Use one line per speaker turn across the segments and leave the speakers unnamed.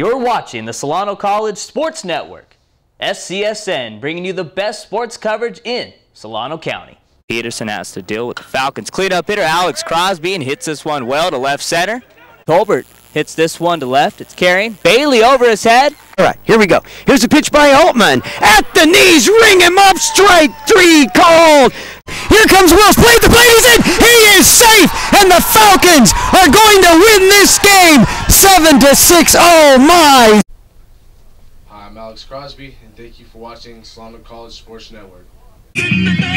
You're watching the Solano College Sports Network, SCSN, bringing you the best sports coverage in Solano County. Peterson has to deal with the Falcons. Cleanup hitter Alex Crosby and hits this one well to left center. Tolbert hits this one to left. It's carrying. Bailey over his head.
All right, here we go. Here's a pitch by Altman. At the knees, ring him up, strike three called. Here comes Wills, played the plate, he's in. He is safe, and the Falcons are going to win this game 7-6. Oh my.
Hi, I'm Alex Crosby, and thank you for watching Solano College Sports Network.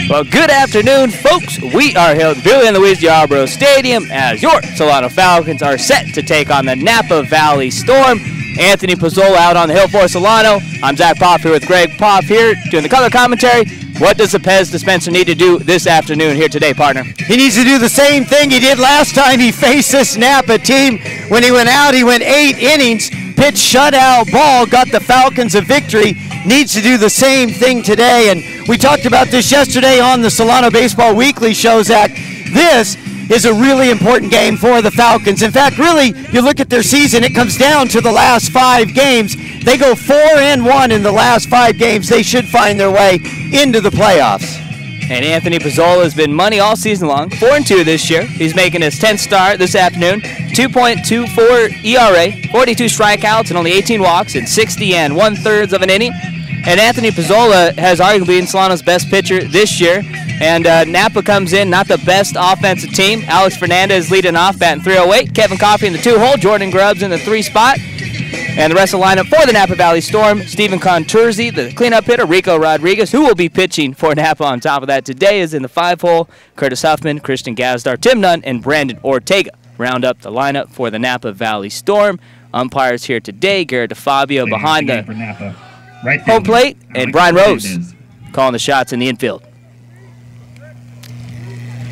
Well, good afternoon, folks. We are held in Billy and Louise Yarborough Stadium as your Solano Falcons are set to take on the Napa Valley Storm. Anthony Pizzola out on the hill for Solano. I'm Zach Poff here with Greg Poff here doing the color commentary. What does the Pez dispenser need to do this afternoon here today, partner?
He needs to do the same thing he did last time he faced this Napa team. When he went out, he went 8 innings, pitched shutout ball, got the Falcons a victory. Needs to do the same thing today, and we talked about this yesterday on the Solano Baseball Weekly show, Zach. This is a really important game for the Falcons. In fact, really, you look at their season, it comes down to the last 5 games. They go 4-1 in the last 5 games. They should find their way into the playoffs.
And Anthony Pizzola has been money all season long, 4-2 this year. He's making his 10th start this afternoon, 2.24 ERA, 42 strikeouts and only 18 walks in 60 1/3 of an inning. And Anthony Pizzola has arguably been Solano's best pitcher this year. And Napa comes in, not the best offensive team. Alex Fernandez leading off, batting .308. Kevin Coffey in the 2-hole. Jordan Grubbs in the 3 spot. And the rest of the lineup for the Napa Valley Storm, Stephen Contursi, the cleanup hitter, Rico Rodriguez, who will be pitching for Napa on top of that today, is in the 5-hole. Curtis Huffman, Christian Gazdar, Tim Nunn, and Brandon Ortega round up the lineup for the Napa Valley Storm. Umpires here today, Garrett DeFabio behind the home plate, and Brian Rose calling the shots in the infield.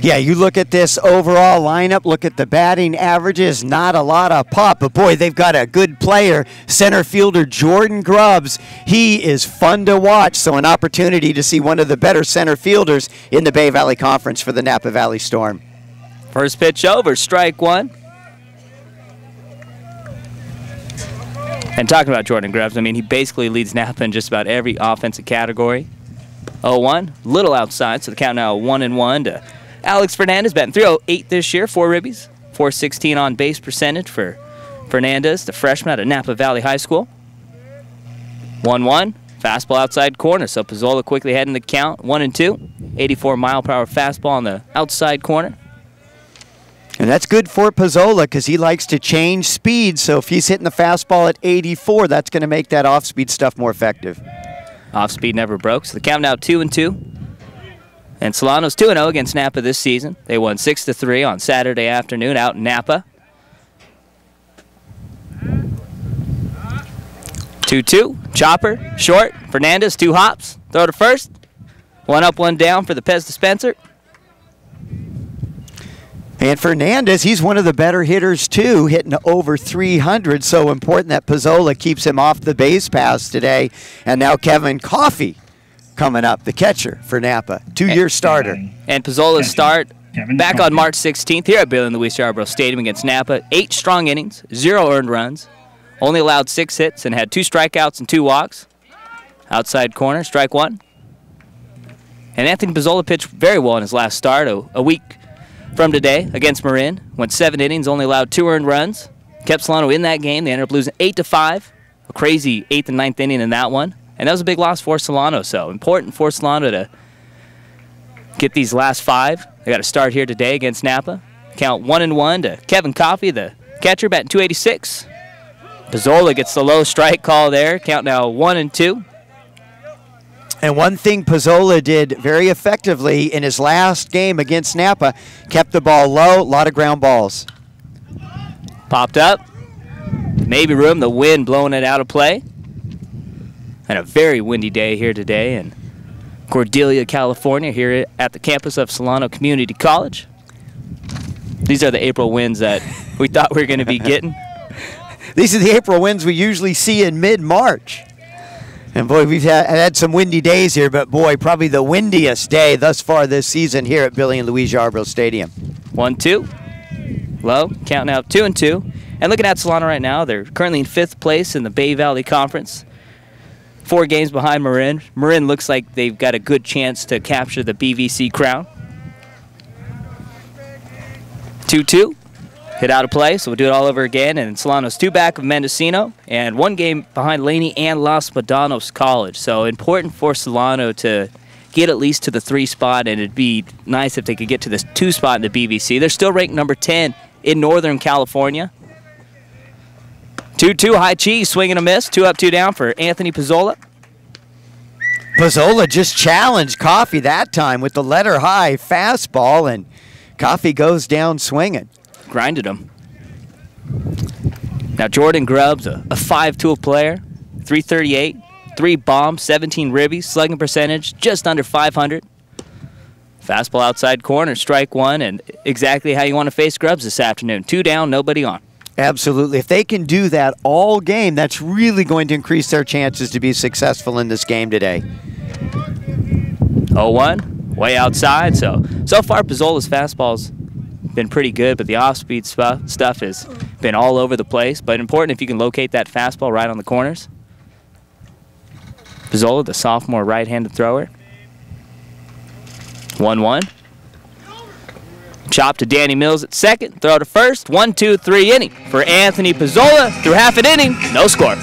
Yeah, you look at this overall lineup, look at the batting averages, not a lot of pop, but boy, they've got a good player, center fielder Jordan Grubbs. He is fun to watch, so an opportunity to see one of the better center fielders in the Bay Valley Conference for the Napa Valley Storm.
First pitch over, strike one. And talking about Jordan Grubbs, I mean, he basically leads Napa in just about every offensive category. 0-1, little outside, so the count now 1-1 to Alex Fernandez, batting .308 this year, 4 ribbies, .416 on base percentage for Fernandez, the freshman out of Napa Valley High School. 1-1, fastball outside corner, so Pizzola quickly heading the count, 1-2, 84-mile-per-hour fastball on the outside corner.
And that's good for Pizzola because he likes to change speed, so if he's hitting the fastball at 84, that's going to make that off-speed stuff more effective.
Off-speed never broke, so the count now 2-2. And Solano's 2-0 against Napa this season. They won 6-3 on Saturday afternoon out in Napa. 2-2, chopper, short, Fernandez, 2 hops, throw to first. 1 up, 1 down for the Pez dispenser.
And Fernandez, he's one of the better hitters too, hitting over 300. So important that Pizzola keeps him off the base paths today. And now Kevin Coffey coming up, the catcher for Napa, 2-year starter.
And Pizzola's start back on March 16th here at Billy and Louise Yarborough Stadium against Napa. 8 strong innings, 0 earned runs, only allowed 6 hits and had 2 strikeouts and 2 walks. Outside corner, strike 1. And Anthony Pizzola pitched very well in his last start, a week from today against Marin. Went 7 innings, only allowed 2 earned runs. Kept Solano in that game. They ended up losing 8-5. A crazy 8th and 9th inning in that one. And that was a big loss for Solano, so important for Solano to get these last 5. They got to start here today against Napa. Count 1-1 to Kevin Coffey, the catcher, batting .286. Pizzola gets the low strike call there. Count now 1-2.
And one thing Pizzola did very effectively in his last game against Napa, kept the ball low, a lot of ground balls.
Popped up, maybe room, the wind blowing it out of play. And a very windy day here today in Cordelia, California, here at the campus of Solano Community College. These are the April winds that we thought we were going to be getting.
These are the April winds we usually see in mid-March. And boy, we've had some windy days here, but boy, probably the windiest day thus far this season here at Billy and Louise Yarborough Stadium.
1-2, low, count now 2-2. And looking at Solano right now, they're currently in 5th place in the Bay Valley Conference. 4 games behind Marin. Marin looks like they've got a good chance to capture the BVC crown. 2-2. Hit out of play, so we'll do it all over again. And Solano's 2 back of Mendocino and 1 game behind Laney and Los Medanos College. So important for Solano to get at least to the 3 spot, and it'd be nice if they could get to the 2 spot in the BVC. They're still ranked number 10 in Northern California. 2-2, high cheese, swing and a miss. 2 up, 2 down for Anthony Pizzola.
Pizzola just challenged Coffey that time with the letter high fastball, and Coffey goes down swinging.
Grinded him. Now Jordan Grubbs, a 5-tool player, 338, 3 bombs, 17 ribbies, slugging percentage just under 500. Fastball outside corner, strike 1, and exactly how you want to face Grubbs this afternoon. 2 down, nobody on.
Absolutely. If they can do that all game, that's really going to increase their chances to be successful in this game today.
0-1, way outside. So far, Pizzola's fastball's been pretty good, but the off-speed stuff has been all over the place. But important if you can locate that fastball right on the corners. Pizzola, the sophomore right-handed thrower. 1-1. Chop to Danny Mills at second. Throw to first. 1-2-3 inning for Anthony Pizzola. Through half an inning, no score.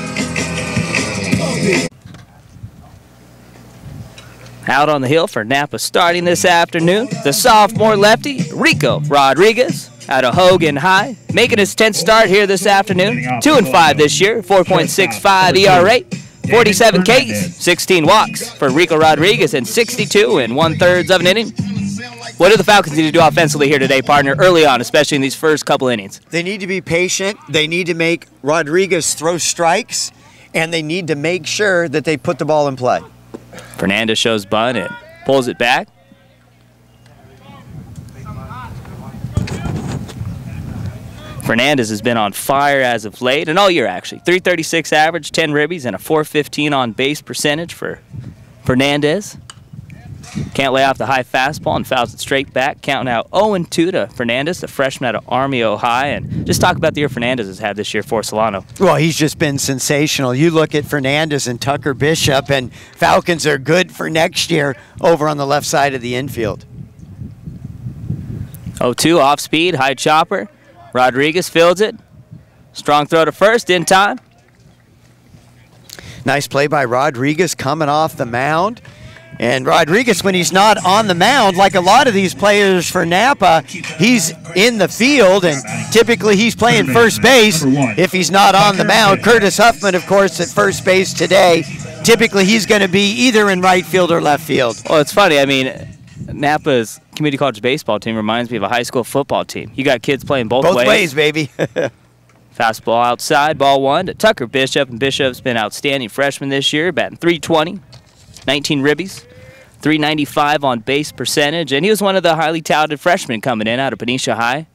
Out on the hill for Napa starting this afternoon, the sophomore lefty, Rico Rodriguez, out of Hogan High, making his 10th start here this afternoon. 2-5 this year, 4.65 ERA, 47 Ks, 16 walks for Rico Rodriguez, and 62 1/3 of an inning. What do the Falcons need to do offensively here today, partner, early on, especially in these first couple innings?
They need to be patient. They need to make Rodriguez throw strikes, and they need to make sure that they put the ball in play.
Fernandez shows bunt and pulls it back. Fernandez has been on fire as of late, and all year actually. 336 average, 10 ribbies, and a 415 on base percentage for Fernandez. Can't lay off the high fastball and fouls it straight back. Counting out 0-2 to Fernandez, the freshman out of Army, Ohio. And just talk about the year Fernandez has had this year for Solano.
Well, he's just been sensational. You look at Fernandez and Tucker Bishop, and Falcons are good for next year over on the left side of the infield.
0-2 off speed, high chopper. Rodriguez fields it. Strong throw to first in time.
Nice play by Rodriguez coming off the mound. And Rodriguez, when he's not on the mound, like a lot of these players for Napa, he's in the field, and typically he's playing first base if he's not on the mound. Curtis Huffman, of course, at first base today. Typically he's going to be either in right field or left field.
Well, it's funny. I mean, Napa's community college baseball team reminds me of a high school football team. You got kids playing both ways.
Both ways, baby.
Fastball outside, ball 1 to Tucker Bishop, and Bishop's been outstanding freshman this year, batting .320, 19 ribbies, 395 on base percentage, and he was one of the highly touted freshmen coming in out of Benicia High.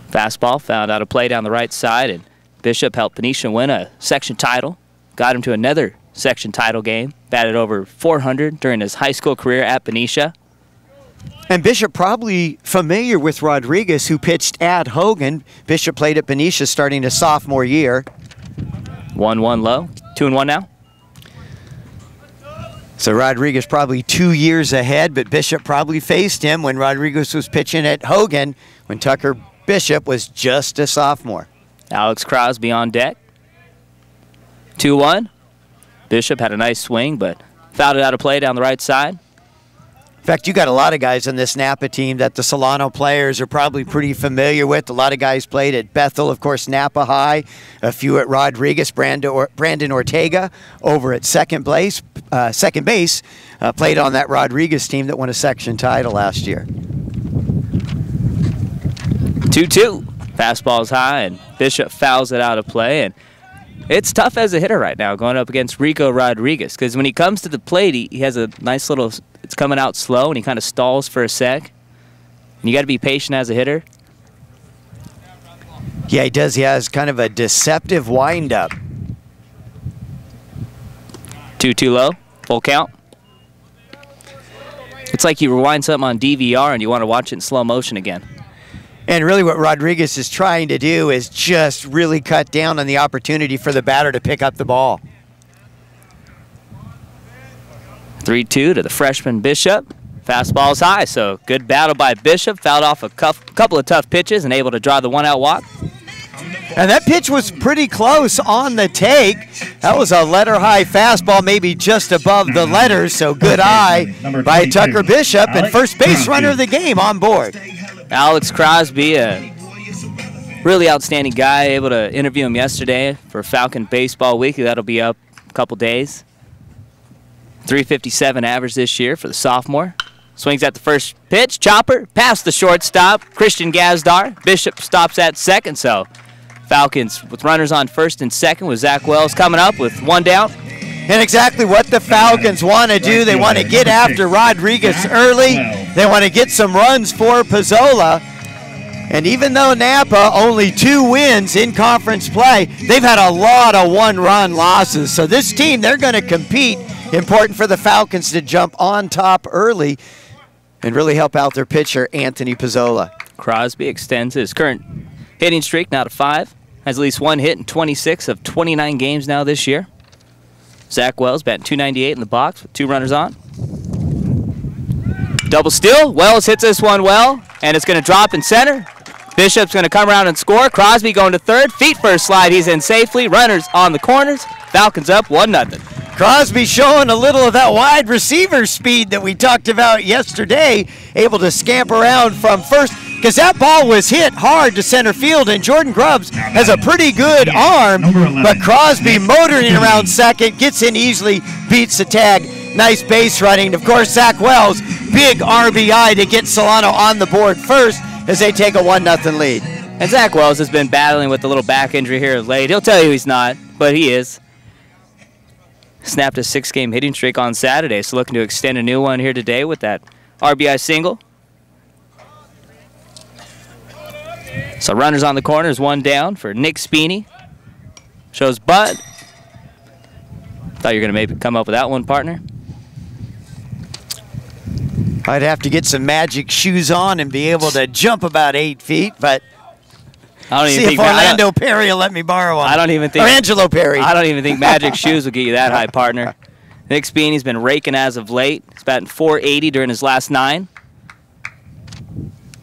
Fastball found out a play down the right side, and Bishop helped Benicia win a section title, got him to another section title game, batted over 400 during his high school career at Benicia.
And Bishop probably familiar with Rodriguez, who pitched at Hogan. Bishop played at Benicia starting his sophomore year.
1-1 low, 2-1 now.
So Rodriguez probably 2 years ahead, but Bishop probably faced him when Rodriguez was pitching at Hogan, when Tucker Bishop was just a sophomore.
Alex Crosby on deck. 2-1. Bishop had a nice swing, but fouled it out of play down the right side.
In fact, you got a lot of guys on this Napa team that the Solano players are probably pretty familiar with. A lot of guys played at Bethel, of course, Napa High. A few at Rodriguez. Brandon Ortega over at second base, played on that Rodriguez team that won a section title last year.
2-2. Fastball's high, and Bishop fouls it out of play. And it's tough as a hitter right now going up against Rico Rodriguez, because when he comes to the plate, he has a nice little, it's coming out slow, and he kind of stalls for a sec. And you got to be patient as a hitter.
Yeah, he does. He has kind of a deceptive windup.
2-2 low, full count. It's like you rewind something on DVR and you want to watch it in slow motion again.
And really what Rodriguez is trying to do is just really cut down on the opportunity for the batter to pick up the ball.
3-2 to the freshman Bishop. Fastball's high, so good battle by Bishop. Fouled off a couple of tough pitches and able to draw the one-out walk.
And that pitch was pretty close on the take. That was a letter-high fastball, maybe just above the letters, so good eye by Tucker Bishop, and first base runner of the game on board.
Alex Crosby, a really outstanding guy. Able to interview him yesterday for Falcon Baseball Weekly. That'll be up a couple days. 357 average this year for the sophomore. Swings at the first pitch. Chopper past the shortstop. Christian Gazdar. Bishop stops at second, so Falcons with runners on first and second with Zach Wells coming up with one down.
And exactly what the Falcons want to do. They want to get after Rodriguez early. They want to get some runs for Pizzola. And even though Napa only 2 wins in conference play, they've had a lot of one-run losses. So this team, they're going to compete. Important for the Falcons to jump on top early and really help out their pitcher, Anthony Pizzola.
Crosby extends his current hitting streak now to 5. Has at least 1 hit in 26 of 29 games now this year. Zach Wells batting .298 in the box with 2 runners on. Double steal. Wells hits this one well, and it's going to drop in center. Bishop's going to come around and score. Crosby going to third. Feet first slide. He's in safely. Runners on the corners. Falcons up 1-0.
Crosby showing a little of that wide receiver speed that we talked about yesterday, able to scamper around from first, because that ball was hit hard to center field, and Jordan Grubbs has a pretty good arm, but Crosby motoring around second, gets in easily, beats the tag. Nice base running. Of course, Zach Wells, big RBI to get Solano on the board first as they take a 1-0 lead.
And Zach Wells has been battling with a little back injury here late. He'll tell you he's not, but he is. Snapped a 6-game hitting streak on Saturday, so looking to extend a new one here today with that RBI single. So runners on the corners, 1 down for Nick Speeney. Shows Bud. Thought you were going to maybe come up with that one, partner.
I'd have to get some magic shoes on and be able to jump about 8 feet, but
I don't even
see
think
if Orlando Perry will let me borrow one.
I don't even think.
Or Angelo Perry.
I don't even think magic shoes will get you that high, partner. Nick Speeney's been raking as of late. He's batting .480 during his last 9.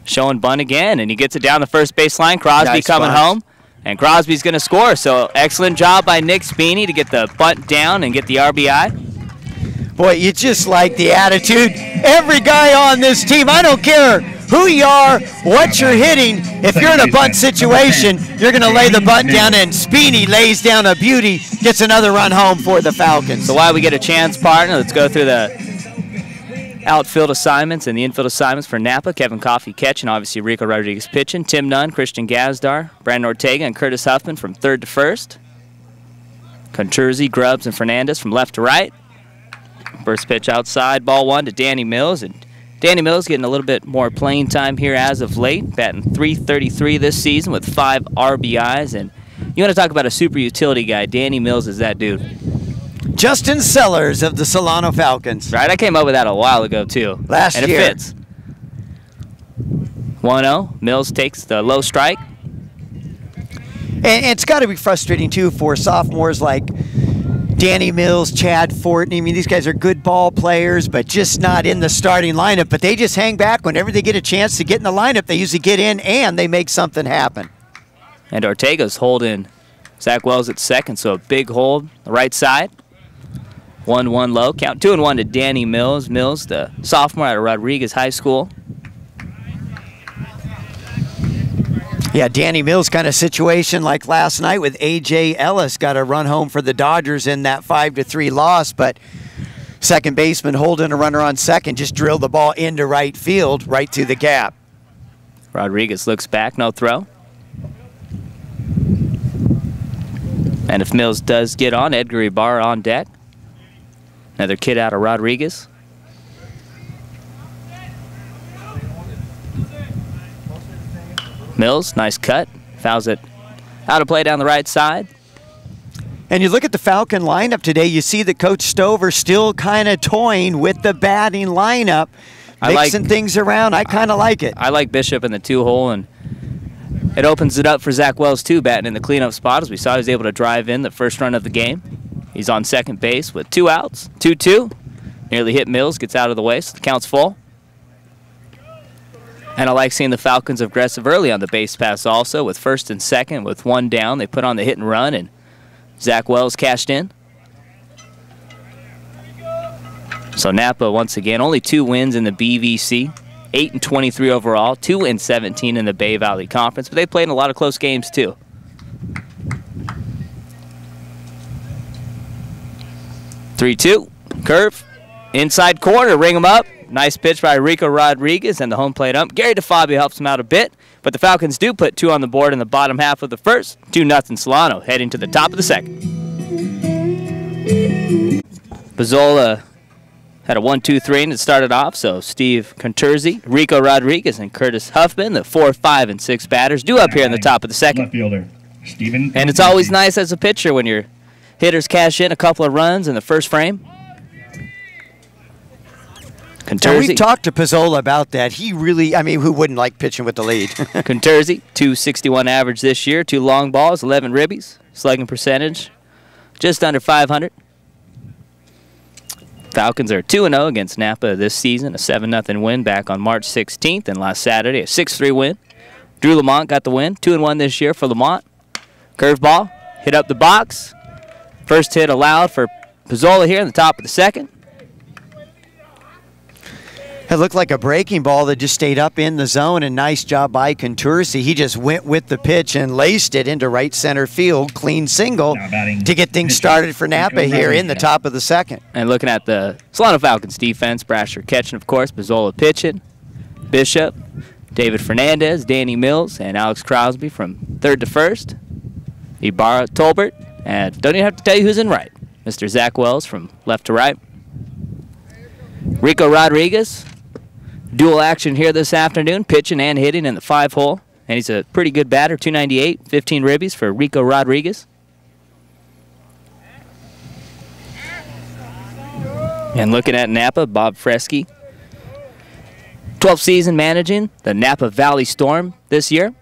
Showing bunt again, and he gets it down the first baseline. Crosby
nice
coming
bunt.
home, and Crosby's going to score. So excellent job by Nick Speeney to get the bunt down and get the RBI.
Boy, you just like the attitude. Every guy on this team, I don't care who you are, what you're hitting, if you're in a bunt situation, you're going to lay the bunt down, and Speeney lays down a beauty, gets another run home for the Falcons.
So while we get a chance, partner, let's go through the outfield assignments and the infield assignments for Napa. Kevin Coffey catching, obviously Rico Rodriguez pitching, Tim Nunn, Christian Gazdar, Brandon Ortega, and Curtis Huffman from third to first. Contursi, Grubbs, and Fernandez from left to right. First pitch outside, ball 1 to Danny Mills, and Danny Mills getting a little bit more playing time here as of late, batting .333 this season with 5 RBIs. And you want to talk about a super utility guy, Danny Mills is that dude.
Justin Sellers of the Solano Falcons.
Right, I came up with that a while ago too.
Last year.
And it fits. 1-0, Mills takes the low strike.
And it's got to be frustrating too for sophomores like Danny Mills, Chad Fortney. I mean, these guys are good ball players, but just not in the starting lineup. But they just hang back whenever they get a chance to get in the lineup. They usually get in and they make something happen.
And Ortega's holding Zach Wells at second, so a big hold the right side. 1-1 low. Count 2-1 to Danny Mills. Mills, the sophomore out of Rodriguez High School.
Yeah, Danny Mills kind of situation like last night with A.J. Ellis. Got a run home for the Dodgers in that 5-3 loss, but second baseman holding a runner on second just drilled the ball into right field, right to the gap.
Rodriguez looks back, no throw. And if Mills does get on, Edgar Ibarra on deck. Another kid out of Rodriguez. Mills, nice cut. Fouls it out of play down the right side.
And you look at the Falcon lineup today, you see that Coach Stover still kind of toying with the batting lineup, mixing things around. I kind of like it.
I like Bishop in the 2-hole, and It opens it up for Zach Wells, too, batting in the cleanup spot. As we saw, he was able to drive in the first run of the game. He's on second base with 2 outs, 2-2. Nearly hit Mills, gets out of the way, so the count's full. And I like seeing the Falcons aggressive early on the base pass also, with first and second with 1 down. They put on the hit and run, and Zach Wells cashed in. So Napa, once again, only 2 wins in the BVC, 8-23 overall, 2-17 in the Bay Valley Conference, but they played in a lot of close games too. Three-two, curve, inside corner, ring him up. Nice pitch by Rico Rodriguez, and the home plate ump. Gary DeFabio helps him out a bit, but the Falcons do put 2 on the board in the bottom half of the first. 2-0 Solano, heading to the top of the second. Pizzola had a 1-2-3 and it started off, so Steve Contursi, Rico Rodriguez, and Curtis Huffman, the 4, 5, and 6 batters, due up here in the top of the second.
Left fielder, Steven.
And it's always nice as a pitcher when your hitters cash in a couple of runs in the first frame.
Now, we've talked to Pizzola about that. He really, I mean, who wouldn't like pitching with the lead?
Contursi, 261 average this year, 2 long balls, 11 ribbies, slugging percentage, just under 500. Falcons are 2-0 against Napa this season, a 7-0 win back on March 16th, and last Saturday, a 6-3 win. Drew Lamont got the win, 2-1 this year for Lamont. Curveball, hit up the box. First hit allowed for Pizzola here in the top of the second.
It looked like a breaking ball that just stayed up in the zone, and nice job by Contursi. He just went with the pitch and laced it into right center field, clean single, to get things started for Napa here in the top of the second.
And looking at the Solano Falcons defense, Brasher catching, of course, Pizzola pitching, Bishop, David Fernandez, Danny Mills, and Alex Crosby from third to first. Ibarra, Tolbert, and don't even have to tell you who's in right. Mr. Zach Wells from left to right. Rico Rodriguez. Dual action here this afternoon, pitching and hitting in the 5-hole. And he's a pretty good batter, 298, 15 ribbies for Rico Rodriguez. And looking at Napa, Bob Fresky. 12th season managing the Napa Valley Storm this year.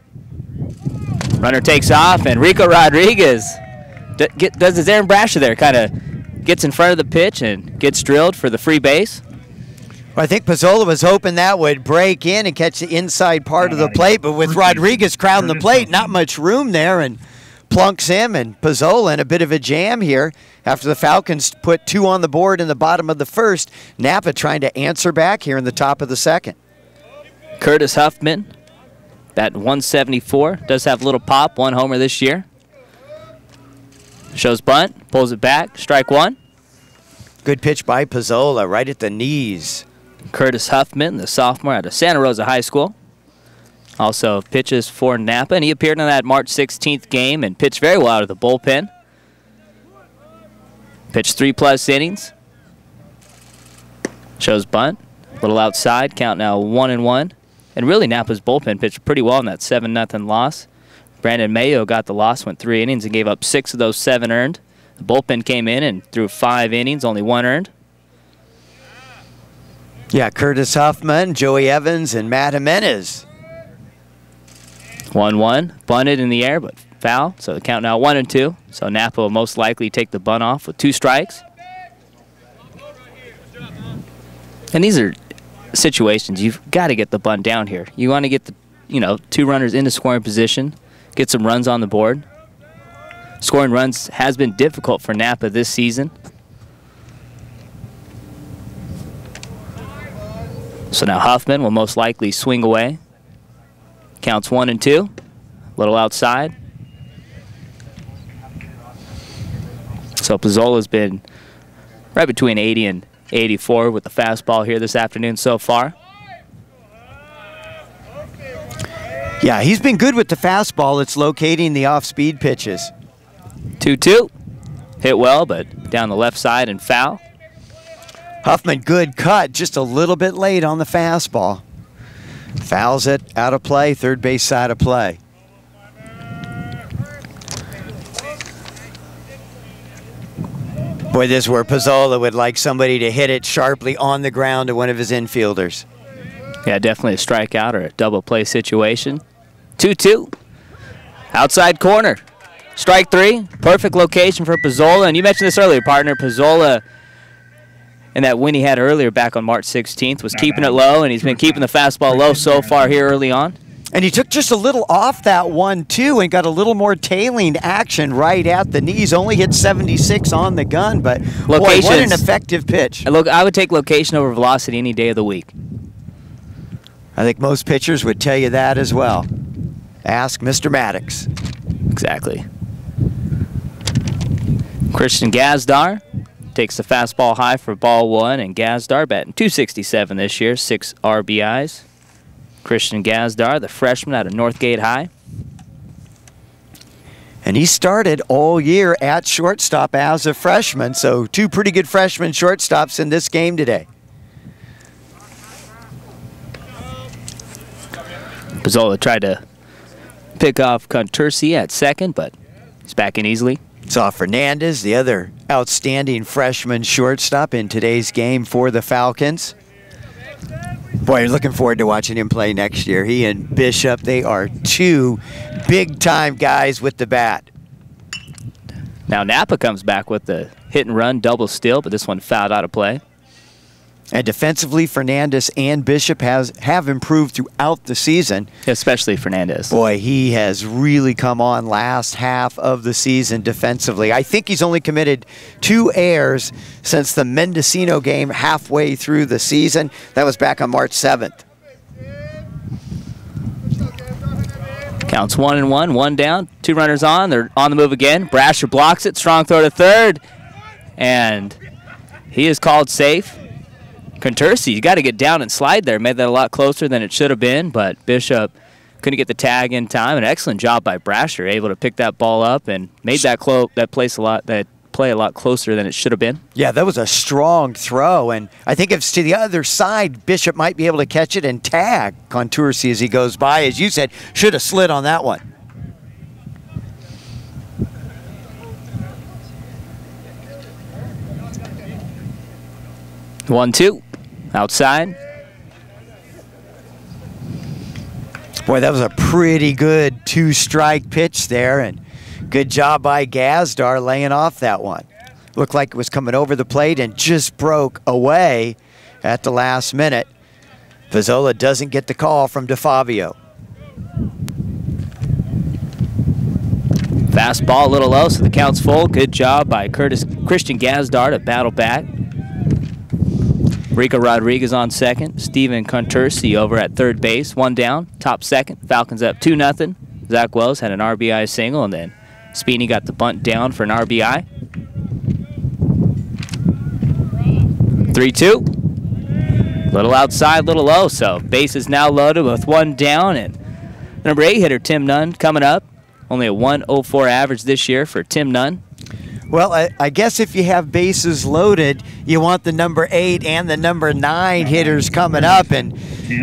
Runner takes off, and Rico Rodriguez does his Aaron Brasher there, kind of gets in front of the pitch and gets drilled for the free base.
Well, I think Pizzola was hoping that would break in and catch the inside part of the plate, but with Rodriguez crowding the plate, not much room there, and plunks him, and Pizzola in a bit of a jam here after the Falcons put 2 on the board in the bottom of the first. Napa trying to answer back here in the top of the second.
Curtis Huffman, batting 174, does have a little pop, 1 homer this year. Shows bunt, pulls it back, strike 1.
Good pitch by Pizzola, right at the knees.
Curtis Huffman, the sophomore out of Santa Rosa High School. Also pitches for Napa, and he appeared in that March 16th game and pitched very well out of the bullpen. Pitched 3+ innings. Shows bunt, a little outside, count now 1-1. And really Napa's bullpen pitched pretty well in that 7-0 loss. Brandon Mayo got the loss, went 3 innings and gave up 6 of those 7 earned. The bullpen came in and threw 5 innings, only 1 earned.
Yeah, Curtis Huffman, Joey Evans, and Matt Jimenez.
1-1, bunted in the air, but foul. So the count now 1-2. So Napa will most likely take the bunt off with 2 strikes. And these are situations you've got to get the bunt down here. You want to get the 2 runners into scoring position, get some runs on the board. Scoring runs has been difficult for Napa this season. So now Huffman will most likely swing away. Counts 1-2. A little outside. So Pizzola's been right between 80 and 84 with the fastball here this afternoon so far.
Yeah, he's been good with the fastball. It's locating the off-speed pitches.
2-2. Hit well, but down the left side and foul.
Huffman, good cut, just a little bit late on the fastball. Fouls it, out of play, third base side of play. Boy, this is where Pizzola would like somebody to hit it sharply on the ground to one of his infielders.
Yeah, definitely a strikeout or a double play situation. 2-2. Outside corner. Strike 3. Perfect location for Pizzola. And you mentioned this earlier, partner. Pizzola, in that win he had earlier back on March 16th, was keeping it low, and he's been keeping the fastball low so far here early on.
And he took just a little off that one, too, and got a little more tailing action right at the knees. Only hit 76 on the gun, but boy, what an effective pitch.
Look, I would take location over velocity any day of the week.
I think most pitchers would tell you that as well. Ask Mr. Maddox.
Exactly. Christian Gazdar takes the fastball high for ball 1, and Gazdar batting .267 this year, 6 RBIs. Christian Gazdar, the freshman out of Northgate High.
And he started all year at shortstop as a freshman, so 2 pretty good freshman shortstops in this game today.
Pizzola tried to pick off Contursi at second, but he's back in easily.
Saw Fernandez, the other outstanding freshman shortstop in today's game for the Falcons. Boy, looking forward to watching him play next year. He and Bishop, they are 2 big-time guys with the bat.
Now Napa comes back with the hit-and-run double steal, but this one fouled out of play.
And defensively, Fernandez and Bishop have improved throughout the season.
Especially Fernandez.
Boy, he has really come on last half of the season defensively. I think he's only committed 2 errors since the Mendocino game halfway through the season. That was back on March 7th.
Counts 1-1, 1 down, 2 runners on. They're on the move again. Brasher blocks it, strong throw to third, and he is called safe. Contursi, you got to get down and slide there. Made that a lot closer than it should have been, but Bishop couldn't get the tag in time. An excellent job by Brasher, able to pick that ball up and made that play a lot closer than it should have been.
Yeah, that was a strong throw, and I think if it's to the other side, Bishop might be able to catch it and tag Contursi as he goes by. As you said, should have slid on that one.
One, 2. Outside.
Boy, that was a pretty good 2-strike pitch there, and good job by Gazdar laying off that one. Looked like it was coming over the plate and just broke away at the last minute. Pizzola doesn't get the call from DeFabio.
Fastball a little low, so the count's full. Good job by Christian Gazdar to battle back. Rico Rodriguez on second. Steven Contursi over at third base. 1 down, top second. Falcons up 2-0. Zach Wells had an RBI single, and then Spini got the bunt down for an RBI. 3-2. Little outside, little low, so base is now loaded with 1 down, and number 8 hitter Tim Nunn coming up. Only a 104 average this year for Tim Nunn.
Well, I guess if you have bases loaded, you want the number 8 and the number 9 hitters coming up. And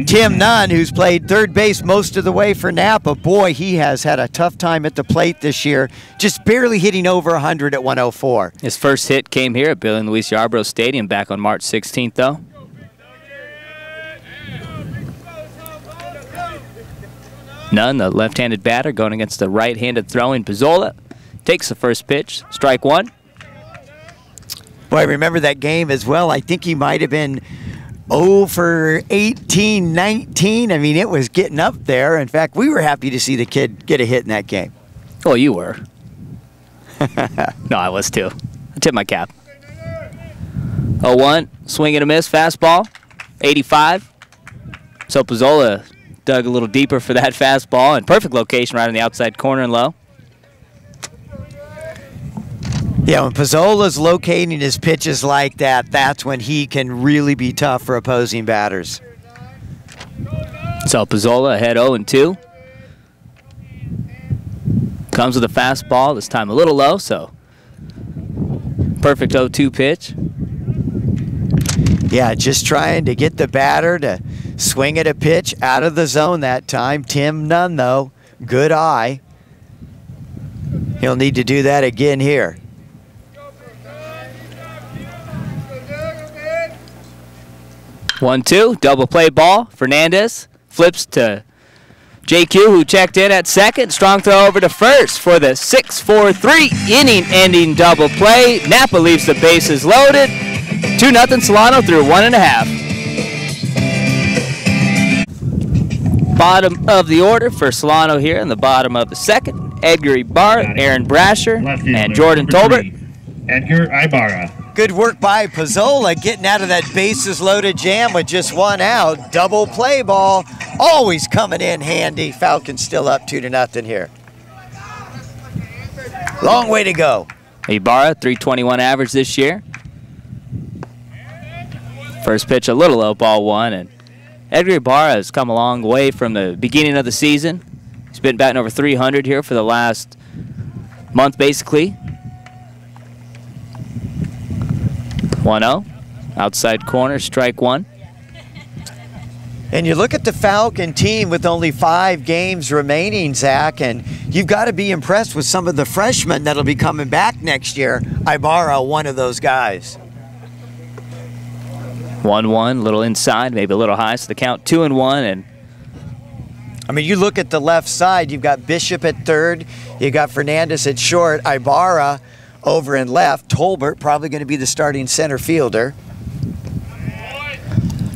Tim Nunn, who's played third base most of the way for Napa, boy, he has had a tough time at the plate this year, just barely hitting over 100 at 104.
His first hit came here at Billy and Luis Yarbrough Stadium back on March 16th, though. Nunn, the left-handed batter, going against the right-handed throwing Pizzola. Takes the first pitch, strike 1.
Boy, I remember that game as well. I think he might have been 0 for 18, 19. I mean, it was getting up there. In fact, we were happy to see the kid get a hit in that game.
Oh, you were. No, I was too. I tip my cap. 0-1, swing and a miss, fastball, 85. So Pizzola dug a little deeper for that fastball, and perfect location right on the outside corner and low.
Yeah, when Pizzola's locating his pitches like that, that's when he can really be tough for opposing batters.
So Pizzola ahead 0-2. Comes with a fastball, this time a little low, so perfect 0-2 pitch.
Yeah, just trying to get the batter to swing at a pitch out of the zone that time. Tim Nunn, though, good eye. He'll need to do that again here.
One, 2, double play ball. Fernandez flips to JQ, who checked in at second, strong throw over to first for the 6-4-3 inning-ending double play. Napa leaves the bases loaded. 2-0 Solano through 1.5. Bottom of the order for Solano here in the bottom of the second. Edgar Ibarra, Aaron Brasher, and Jordan Tolbert.
Edgar Ibarra.
Good work by Pizzola getting out of that bases loaded jam with just one out. Double play ball, always coming in handy. Falcons still up 2-0 here. Long way to go.
Ibarra, 321 average this year. First pitch, a little low, ball one. And Edgar Ibarra has come a long way from the beginning of the season. He's been batting over 300 here for the last month, basically. 1-0, outside corner, strike one.
And you look at the Falcon team with only 5 games remaining, Zach, and you've got to be impressed with some of the freshmen that'll be coming back next year. Ibarra, one of those guys.
1-1, a little inside, maybe a little high, so the count 2-1. And
I mean, you look at the left side, you've got Bishop at third, you got Fernandez at short, Ibarra over in left. Tolbert probably going to be the starting center fielder.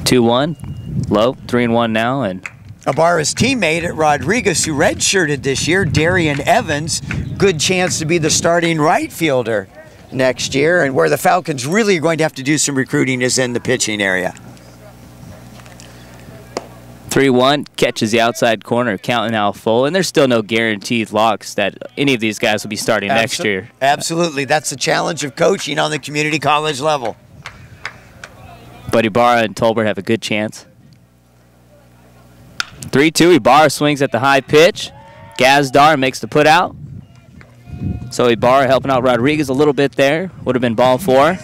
2-1, low, 3-1 now. And
Ibarra's teammate at Rodriguez, who redshirted this year, Darian Evans, good chance to be the starting right fielder next year. And where the Falcons really are going to have to do some recruiting is in the pitching area.
3-1, catches the outside corner, counting out full, and there's still no guaranteed locks that any of these guys will be starting next year.
Absolutely. That's the challenge of coaching on the community college level.
But Ibarra and Tolbert have a good chance. 3-2, Ibarra swings at the high pitch. Gazdar makes the put out. So Ibarra helping out Rodriguez a little bit there. Would have been ball 4.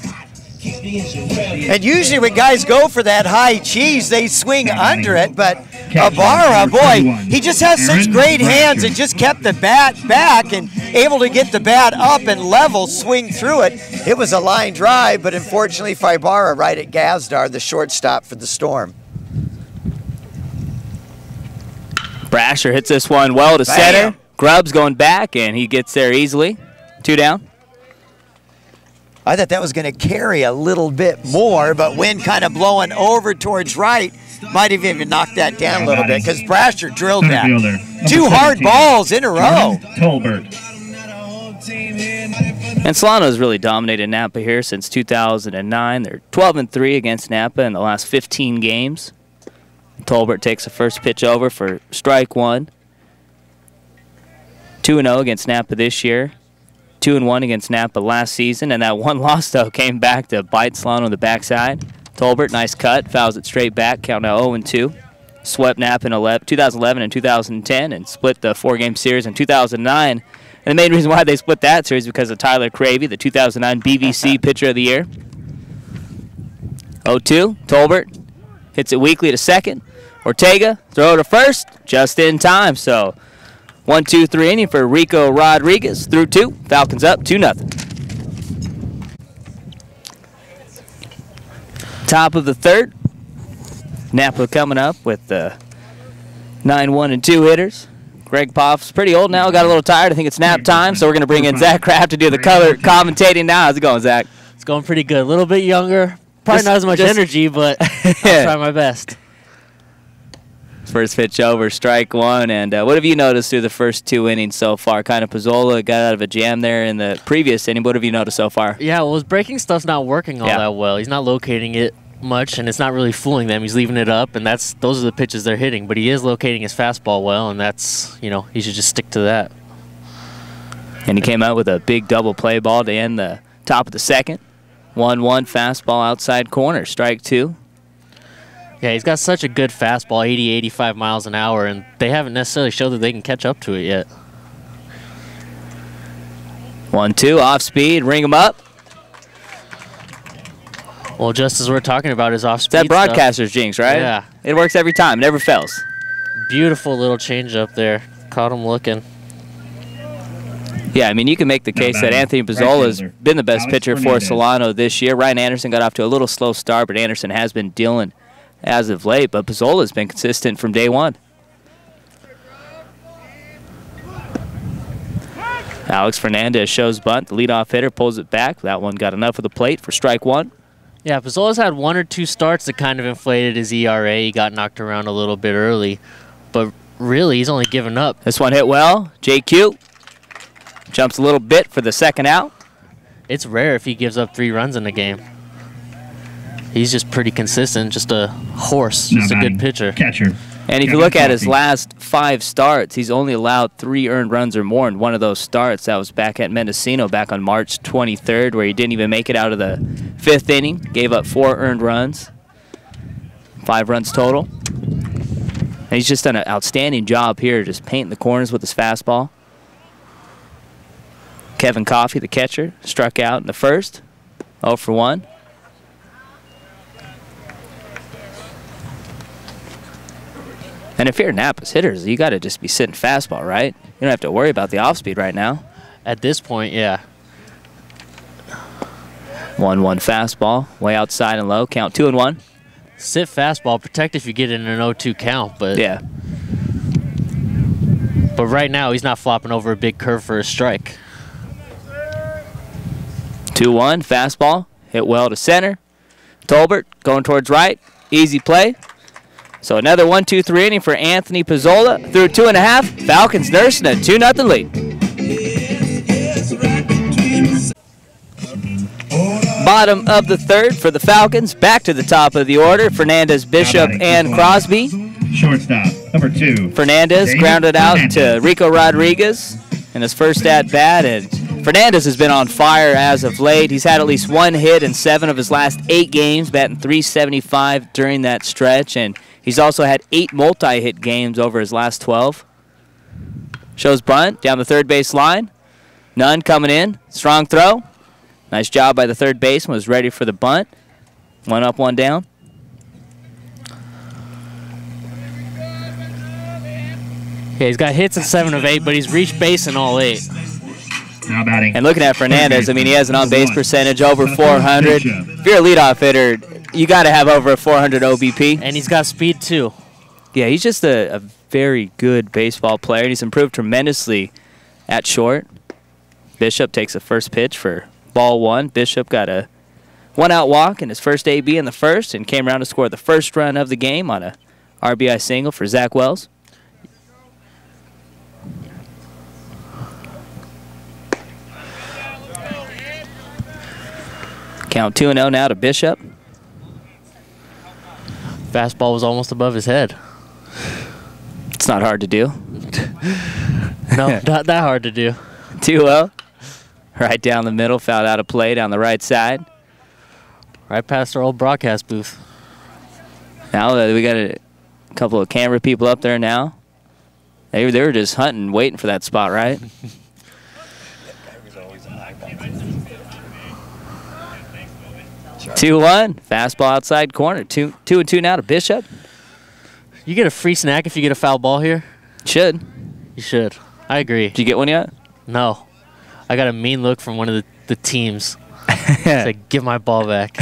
And usually when guys go for that high cheese, they swing under it, but Ibarra, boy, he just has such great hands and just kept the bat back and able to get the bat up and level, swing through it. It was a line drive, but unfortunately for Ibarra, right at Gazdar, the shortstop for the Storm.
Brasher hits this one well to center. Grubbs going back, and he gets there easily. 2 down.
I thought that was going to carry a little bit more, but wind kind of blowing over towards right. Might have even knocked that down a little bit because Brasher drilled that. 2 hard balls in a row.
Tolbert.
And Solano's really dominated Napa here since 2009. They're 12-3 against Napa in the last 15 games. Tolbert takes the first pitch over for strike one. 2-0 against Napa this year. 2-1 against Napa last season, and that one loss, though, came back to bite Solano on the backside. Tolbert, nice cut, fouls it straight back, count now 0-2. Swept Napa in 2011 and 2010 and split the 4-game series in 2009. And the main reason why they split that series is because of Tyler Cravey, the 2009 BVC Pitcher of the Year. 0-2, Tolbert hits it weakly to second. Ortega, throw to first, just in time, so 1-2-3 inning for Rico Rodriguez through 2. Falcons up 2-0. Top of the third. Napa coming up with 9-1 and 2 hitters. Greg Poff's pretty old now, got a little tired. I think it's nap time, so we're going to bring in Zach Kraft to do the color commentating now. How's it going, Zach?
It's going pretty good. A little bit younger. Probably not as much energy, but I'll try my best.
First pitch over, strike one. And what have you noticed through the first 2 innings so far? Kind of Pizzola got out of a jam there in the previous inning. What have you noticed so far?
Yeah, well, his breaking stuff's not working all that well. He's not locating it much, and it's not really fooling them. He's leaving it up, and those are the pitches they're hitting. But he is locating his fastball well, and that's, he should just stick to that.
And he came out with a big double play ball to end the top of the second. 1-1 fastball outside corner, strike 2.
Yeah, he's got such a good fastball, 80, 85 miles an hour, and they haven't necessarily showed that they can catch up to it yet.
1-2, off speed, ring him up.
Well, just as we're talking about his off speed
It's that broadcaster's jinx, right?
Yeah.
It works every time, never fails.
Beautiful little change up there. Caught him looking.
Yeah, I mean, you can make the case that Anthony Pizzola has been the best pitcher for Solano this year. Ryan Anderson got off to a little slow start, but Anderson has been dealing as of late. But Pizzola has been consistent from day one. Alex Fernandez shows bunt. The leadoff hitter pulls it back. That one got enough of the plate for strike one.
Yeah, Pizzola's had 1 or 2 starts that kind of inflated his ERA. He got knocked around a little bit early, but really he's only given up.
This one hit well. JQ jumps a little bit for the second out.
It's rare if he gives up 3 runs in a game. He's just pretty consistent, just a horse, just a good pitcher.
Catcher.
And if you look at his last 5 starts, he's only allowed 3 earned runs or more in one of those starts. That was back at Mendocino back on March 23rd, where he didn't even make it out of the 5th inning. Gave up 4 earned runs, 5 runs total. And he's just done an outstanding job here, just painting the corners with his fastball. Kevin Coffey, the catcher, struck out in the first, 0 for 1. And if you're Napa's hitters, you got to just be sitting fastball, right? You don't have to worry about the off speed right now.
At this point, yeah.
1-1 fastball, way outside and low. Count 2-1.
Sit fastball, protect if you get in an 0-2 count, but
yeah.
But right now, he's not flopping over a big curve for a strike.
2-1 fastball, hit well to center. Tolbert going towards right, easy play. So another 1-2-3 inning for Anthony Pizzola. Through 2.5, Falcons nursing a 2-0 lead. Bottom of the third for the Falcons. Back to the top of the order. Fernandez, Bishop, and Crosby.
Shortstop, number 2.
Fernandez grounded out to Rico Rodriguez in his first at-bat. And Fernandez has been on fire as of late. He's had at least 1 hit in 7 of his last 8 games, batting .375 during that stretch. And he's also had 8 multi-hit games over his last 12. Shows bunt down the third base line. None coming in. Strong throw. Nice job by the third baseman. Was ready for the bunt. 1 up, 1 down.
Yeah, he's got hits in 7 of 8, but he's reached base in all 8.
Now batting.
And looking at Fernandez, I mean, he has an on-base percentage over 400. If you're a leadoff hitter, you got to have over a 400 OBP.
And he's got speed, too.
Yeah, he's just a very good baseball player, and he's improved tremendously at short. Bishop takes the first pitch for ball 1. Bishop got a 1-out walk in his first AB in the first and came around to score the first run of the game on a RBI single for Zach Wells. Count 2-0 now to Bishop.
Fastball was almost above his head.
It's not hard to do.
No, not that hard to do.
2-0. Right down the middle, fouled out of play down the right side.
Right past our old broadcast booth.
Now we got a couple of camera people up there now. They were just hunting, waiting for that spot, right? 2-1, fastball outside corner. 2-2 now to Bishop.
You get a free snack if you get a foul ball here?
Should.
You should. I agree.
Did you get one yet?
No. I got a mean look from one of the teams. It's like, give my ball back.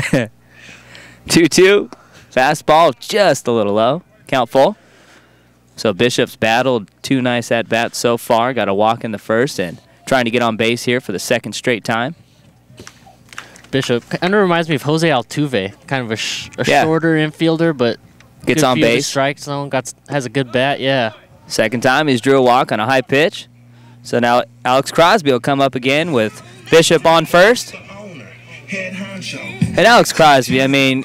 2-2, fastball just a little low. Count full. So Bishop's battled 2 nice at-bats so far. Got a walk in the first and trying to get on base here for the 2nd straight time.
Bishop kind of reminds me of Jose Altuve, kind of a shorter infielder, but
gets on base.
Strike zone, has a good bat, yeah.
2nd time he's drew a walk on a high pitch. So now Alex Crosby will come up again with Bishop on first. And Alex Crosby, I mean,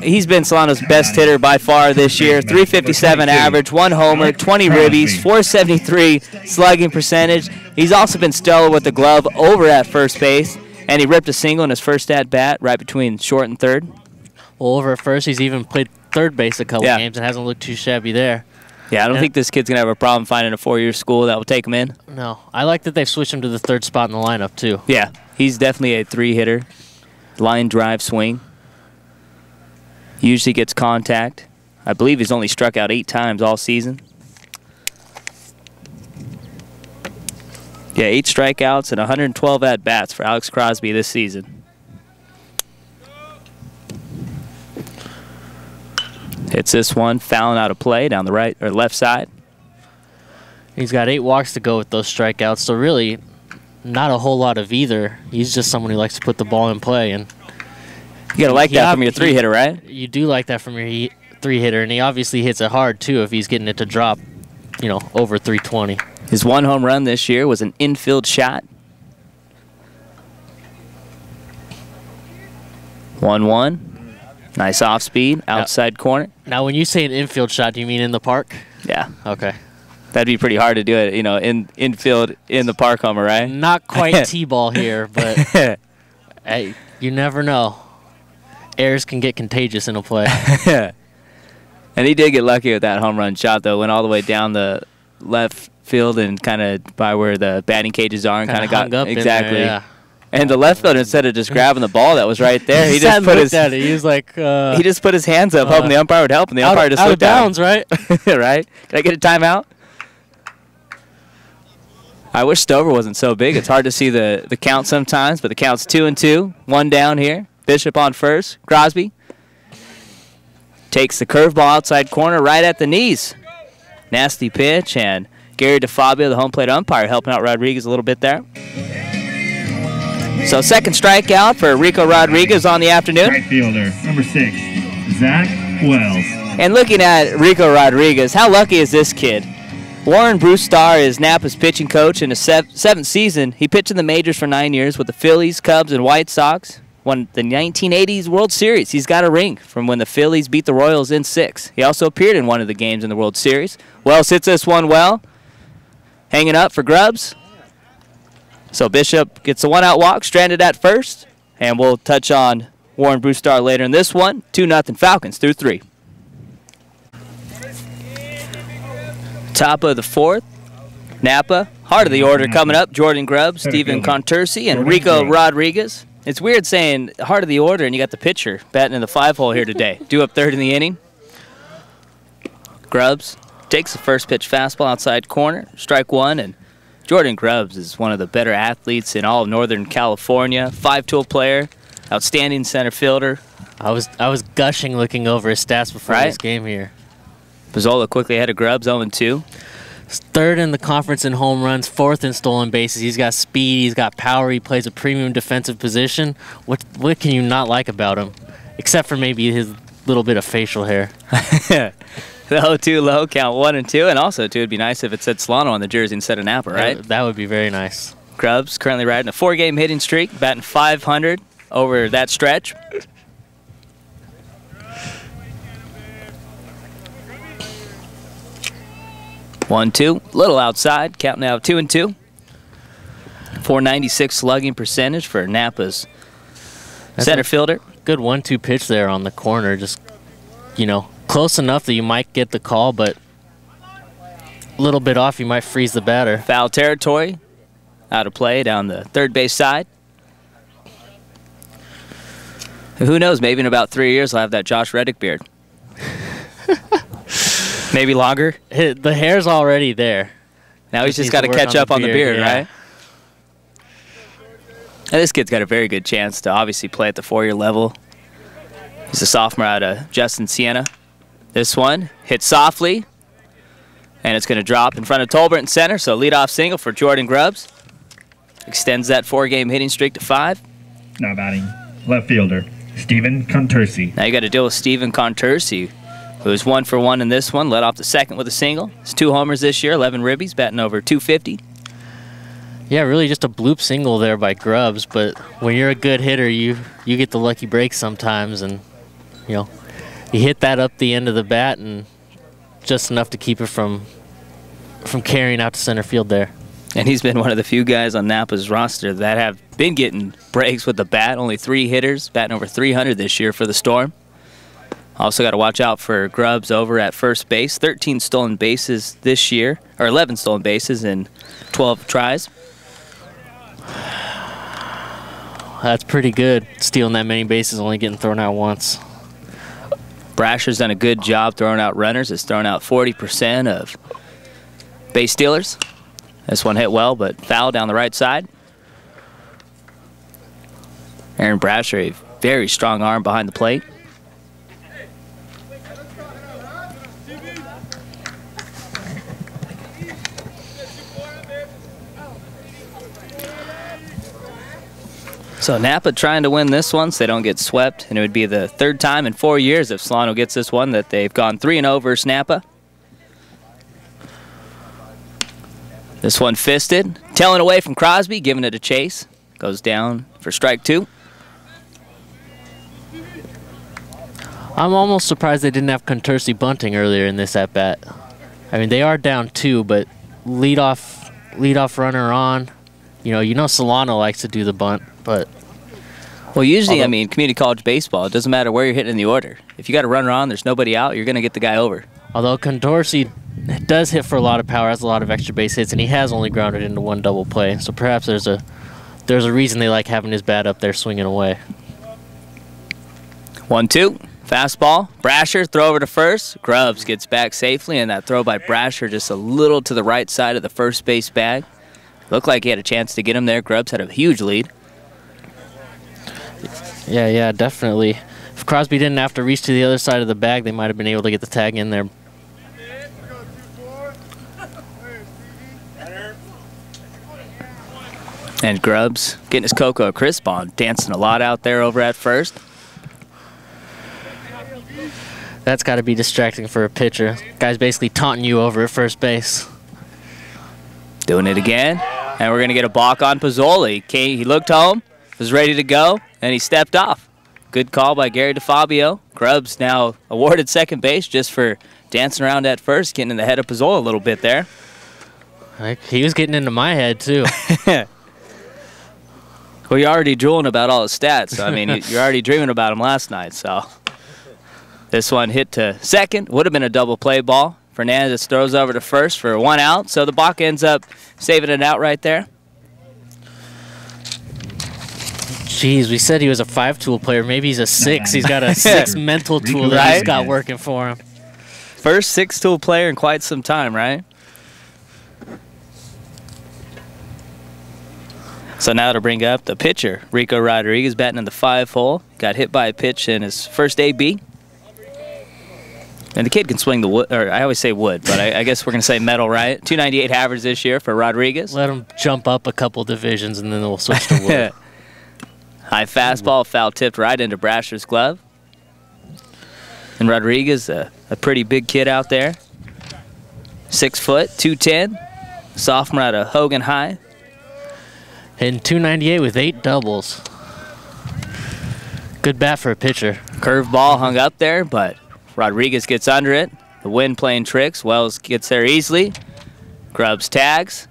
he's been Solano's best hitter by far this year. .357 average, 1 homer, 20 ribbies, .473 slugging percentage. He's also been stellar with the glove over at first base. And he ripped a single in his first at-bat right between short and third.
Well, over at first, he's even played third base a couple games and hasn't looked too shabby there.
Yeah, I don't think this kid's going to have a problem finding a 4-year school that will take him in.
No. I like that they've switched him to the 3rd spot in the lineup, too.
Yeah, he's definitely a 3-hitter. Line drive swing. Usually gets contact. I believe he's only struck out 8 times all season. Yeah, 8 strikeouts and 112 at-bats for Alex Crosby this season. Hits this one, fouling out of play down the right or left side.
He's got 8 walks to go with those strikeouts, so really not a whole lot of either. He's just someone who likes to put the ball in play, and
you gotta like that from your 3-hitter, right?
You do like that from your 3-hitter, and he obviously hits it hard too if he's getting it to drop, over 320.
His 1 home run this year was an infield shot. 1-1. Nice off speed, outside corner.
Now, when you say an infield shot, do you mean in the park?
Yeah.
Okay.
That'd be pretty hard to do it, in infield in the park homer, right?
Not quite T-ball here, but hey, you never know. Errors can get contagious in a play.
And he did get lucky with that home run shot, though. Went all the way down the left field and kind of by where the batting cages are and kind of got
up
exactly.
In there, yeah.
And the left fielder, instead of just grabbing the ball that was right there, he just put his
at it. He was like,
he just put his hands up, hoping the umpire would help, and the umpire just looked
out of bounds, right?
Right? Can I get a timeout? I wish Stover wasn't so big. It's hard to see the count sometimes, but the count's 2-2. 1 down here. Bishop on first. Crosby takes the curveball outside corner right at the knees. Nasty pitch, and Gary DeFabio, the home plate umpire, helping out Rodriguez a little bit there. So second strikeout for Rico Rodriguez on the afternoon.
Right fielder, number 6, Zach Wells.
And looking at Rico Rodriguez, how lucky is this kid? Warren Brewstar is Napa's pitching coach in his 7th season. He pitched in the majors for 9 years with the Phillies, Cubs, and White Sox. Won the 1980s World Series. He's got a ring from when the Phillies beat the Royals in 6. He also appeared in one of the games in the World Series. Wells hits this one well. Hanging up for Grubbs. So Bishop gets a 1-out walk, stranded at first. And we'll touch on Warren Brewstar later in this one. 2-0 Falcons through 3. Top of the 4th, Napa. Heart of the order coming up. Jordan Grubbs, Stephen Contursi, and Rico Rodriguez. It's weird saying heart of the order and you got the pitcher batting in the 5-hole here today. Due up 3rd in the inning. Grubbs takes the first pitch fastball outside corner. Strike 1, and Jordan Grubbs is one of the better athletes in all of Northern California. 5-tool player, outstanding center fielder.
I was gushing looking over his stats before this game here.
Pizzola quickly ahead of Grubbs, 0-2.
He's 3rd in the conference in home runs, 4th in stolen bases. He's got speed, he's got power, he plays a premium defensive position. What can you not like about him? Except for maybe his little bit of facial hair.
The 0-2 low, count 1-2, and also, too, it'd be nice if it said Solano on the jersey instead of Napa, right?
That would be very nice.
Grubbs currently riding a 4-game hitting streak, batting .500 over that stretch. One, two, little outside, counting out 2-2. .496 slugging percentage for Napa's center fielder.
Good 1-2 pitch there on the corner. Just, close enough that you might get the call, but a little bit off, you might freeze the batter.
Foul territory, out of play down the 3rd base side. Who knows, maybe in about 3 years I'll have that Josh Reddick beard. Maybe longer.
The hair's already there.
Now he's just got to catch up on the beard, right? And this kid's got a very good chance to obviously play at the 4-year level. He's a sophomore out of Justin Siena. This one hit softly, and it's going to drop in front of Tolbert in center, so leadoff single for Jordan Grubbs. Extends that 4-game hitting streak to 5.
Now batting, left fielder, Stephen Contursi.
Now you got to deal with Stephen Contursi, who's 1 for 1 in this one, led off the 2nd with a single. He's 2 homers this year, 11 ribbies, batting over .250.
Yeah, really just a bloop single there by Grubbs, but when you're a good hitter, you get the lucky break sometimes, and you hit that up the end of the bat and just enough to keep it from carrying out to center field there.
And he's been one of the few guys on Napa's roster that have been getting breaks with the bat. Only 3 hitters, batting over .300 this year for the Storm. Also got to watch out for Grubbs over at first base. 13 stolen bases this year, or 11 stolen bases in 12 tries.
That's pretty good, stealing that many bases, only getting thrown out once.
Brasher's done a good job throwing out runners. Has thrown out 40% of base stealers. This one hit well, but foul down the right side. Aaron Brasher, a very strong arm behind the plate. So Napa trying to win this one so they don't get swept, and it would be the 3rd time in 4 years if Solano gets this one that they've gone 3-0 versus Napa. This one fisted, tailing away from Crosby, giving it a chase. Goes down for strike 2.
I'm almost surprised they didn't have Contursi bunting earlier in this at-bat. I mean, they are down 2, but leadoff runner on. You know Solano likes to do the bunt, but...
Well, usually, I mean, community college baseball, it doesn't matter where you're hitting in the order. If you got a runner on, there's nobody out, you're going to get the guy over.
Although Contursi does hit for a lot of power, has a lot of extra base hits, and he has only grounded into 1 double play. So perhaps there's a reason they like having his bat up there swinging away.
1-2. Fastball. Brasher, throw over to first. Grubbs gets back safely, and that throw by Brasher just a little to the right side of the first base bag. Looked like he had a chance to get him there. Grubbs had a huge lead.
Yeah, definitely. If Crosby didn't have to reach to the other side of the bag, they might have been able to get the tag in there.
And Grubbs getting his Cocoa Crisp on, dancing a lot out there over at first.
That's got to be distracting for a pitcher. Guy's basically taunting you over at first base.
Doing it again. And we're going to get a balk on Pizzola. He looked home, was ready to go, and he stepped off. Good call by Gary DeFabio. Grubbs now awarded second base just for dancing around at first, getting in the head of Pizzola a little bit there.
He was getting into my head, too.
Well, you're already drooling about all his stats. So, I mean, you're already dreaming about him last night, so... This one hit to second. Would have been a double play ball. Fernandez throws over to first for 1 out. So the balk ends up saving it out right there.
Jeez, we said he was a 5-tool player. Maybe he's a 6. He's got a 6 mental tool that he's got working for him.
First 6-tool player in quite some time, right? So now to bring up the pitcher, Rico Rodriguez batting in the 5 hole. Got hit by a pitch in his first AB. And the kid can swing the wood, or I always say wood, but I guess we're going to say metal, right? 298 average this year for Rodriguez.
Let him jump up a couple divisions, and then we'll switch to wood.
High fastball, foul tipped right into Brasher's glove. And Rodriguez, a pretty big kid out there. 6 foot, 210. Sophomore out of Hogan High.
Hitting 298 with 8 doubles. Good bat for a pitcher.
Curveball hung up there, but Rodriguez gets under it. The wind playing tricks. Wells gets there easily. Grubbs tags.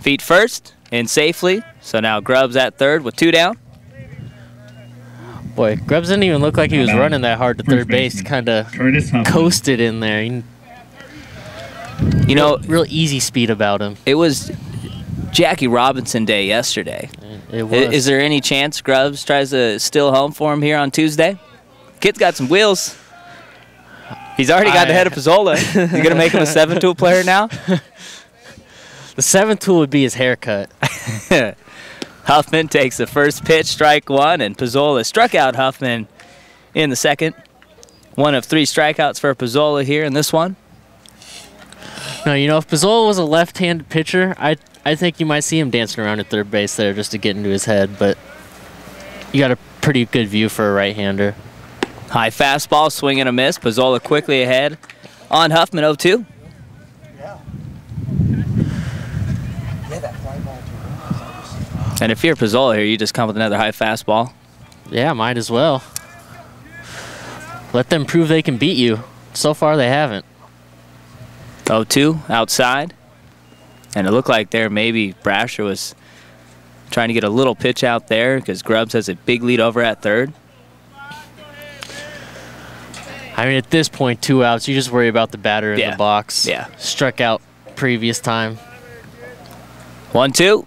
Feet first and safely. So now Grubbs at third with 2 down.
Boy, Grubbs didn't even look like he was running that hard to third base. Kind of coasted in there.
You know,
real easy speed about him.
It was Jackie Robinson Day yesterday.
It was.
Is there any chance Grubbs tries to steal home for him here on Tuesday? Kid's got some wheels. He's already got the head of Pizzola. You going to make him a 7-tool player now?
The 7-tool would be his haircut.
Huffman takes the first pitch, strike 1, and Pizzola struck out Huffman in the second. 1 of 3 strikeouts for Pizzola here in this one.
No, you know, if Pizzola was a left-handed pitcher, I think you might see him dancing around at third base there just to get into his head, but you got a pretty good view for a right-hander.
High fastball, swing and a miss. Pizzola quickly ahead on Huffman, 0-2. And if you're Pizzola here, you just come with another high fastball.
Yeah, might as well. Let them prove they can beat you. So far, they haven't.
0-2 outside. And it looked like there maybe Brasher was trying to get a little pitch out there because Grubbs has a big lead over at third.
I mean, at this point, 2 outs, you just worry about the batter in the box.
Yeah.
Struck out previous time.
1-2.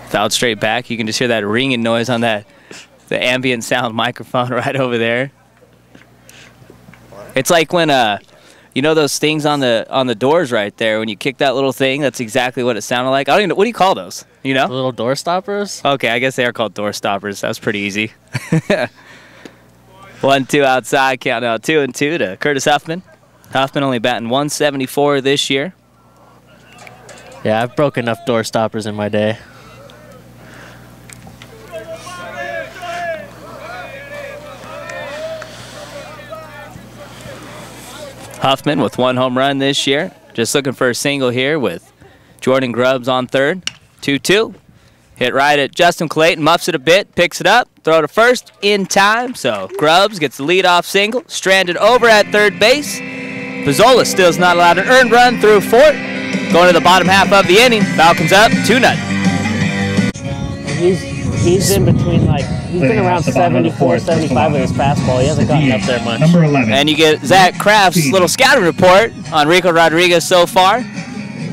Fouled straight back. You can just hear that ringing noise on the ambient sound microphone right over there. It's like when you know those things on the doors right there. When you kick that little thing, that's exactly what it sounded like. I don't even know, what do you call those? You know,
the little door stoppers.
Okay, I guess they are called door stoppers. That was pretty easy. 1-2 outside, count out 2-2 to Curtis Huffman. Huffman only batting 174 this year.
Yeah, I've broken enough door stoppers in my day.
Huffman with 1 home run this year. Just looking for a single here with Jordan Grubbs on third. 2-2. Hit right at Justin Clayton, muffs it a bit, picks it up, throw to first in time. So Grubbs gets the leadoff single, stranded over at third base. Pizzola still is not allowed an earned run through fourth. Going to the bottom half of the inning, Falcons up 2-0.
He's in between, like, he's been around 74, 75 with his fastball. He hasn't gotten up there much.
Number 11.
And you get Zach Kraft's little scouting report on Rico Rodriguez so far.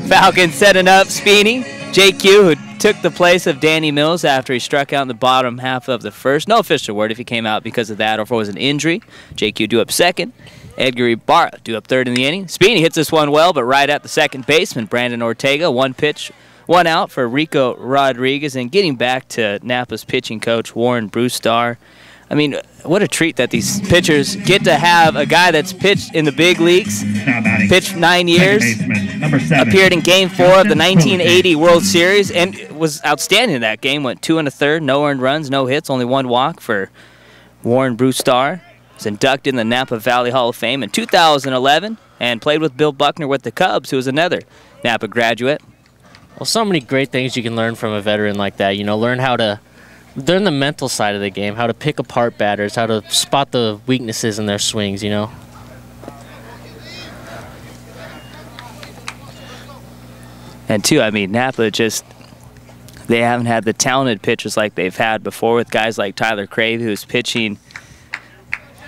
Falcons setting up Speedy, JQ, who took the place of Danny Mills after he struck out in the bottom half of the first. No official word if he came out because of that or if it was an injury. JQ due up second. Edgar Ibarra due up third in the inning. Speedy hits this one well, but right at the second baseman, Brandon Ortega. 1 pitch, 1 out for Rico Rodriguez. And getting back to Napa's pitching coach, Warren Brewstar. I mean, what a treat that these pitchers get to have a guy that's pitched in the big leagues, pitched 9 years, appeared in Game 4 of the 1980 World Series, and was outstanding in that game. Went 2 1/3, no earned runs, no hits, only 1 walk for Warren Brewstar. Was inducted in the Napa Valley Hall of Fame in 2011 and played with Bill Buckner with the Cubs, who was another Napa graduate.
Well, so many great things you can learn from a veteran like that. You know, learn the mental side of the game, how to pick apart batters, how to spot the weaknesses in their swings, you know.
And too, I mean, Napa just, they haven't had the talented pitchers like they've had before with guys like Tyler Crave, who's pitching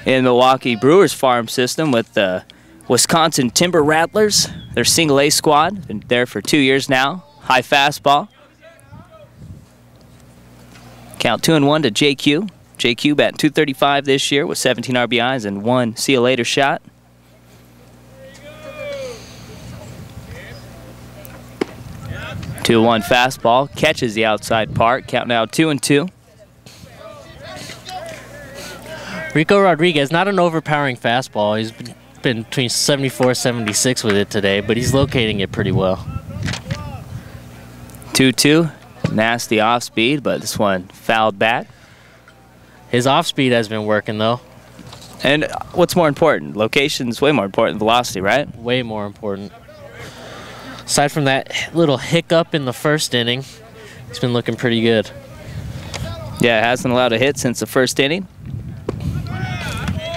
in Milwaukee Brewers farm system with the Wisconsin Timber Rattlers, their single A squad. Been there for 2 years now. High fastball. Count 2-1 to JQ. JQ batting .235 this year with 17 RBIs and 1 see you later shot. Two-one fastball, catches the outside part. Count now 2-2.
Rico Rodriguez, not an overpowering fastball. He's been between 74 and 76 with it today, but he's locating it pretty well.
2-2. Nasty off speed, but this one fouled back.
His off speed has been working though.
And what's more important? Location's way more important than velocity, right?
Way more important. Aside from that little hiccup in the first inning, he's been looking pretty good.
Yeah, hasn't allowed a hit since the first inning.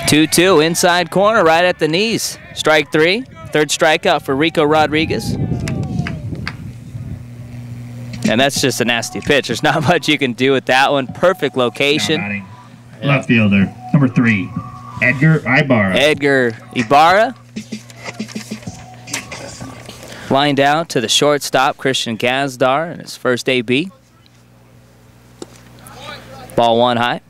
2-2, inside corner, right at the knees. Strike 3, third strikeout for Rico Rodriguez. And that's just a nasty pitch. There's not much you can do with that one. Perfect location.
Left fielder, number 3, Edgar Ibarra.
Edgar Ibarra. Lined out to the shortstop, Christian Gazdar, in his first AB. Ball 1 high.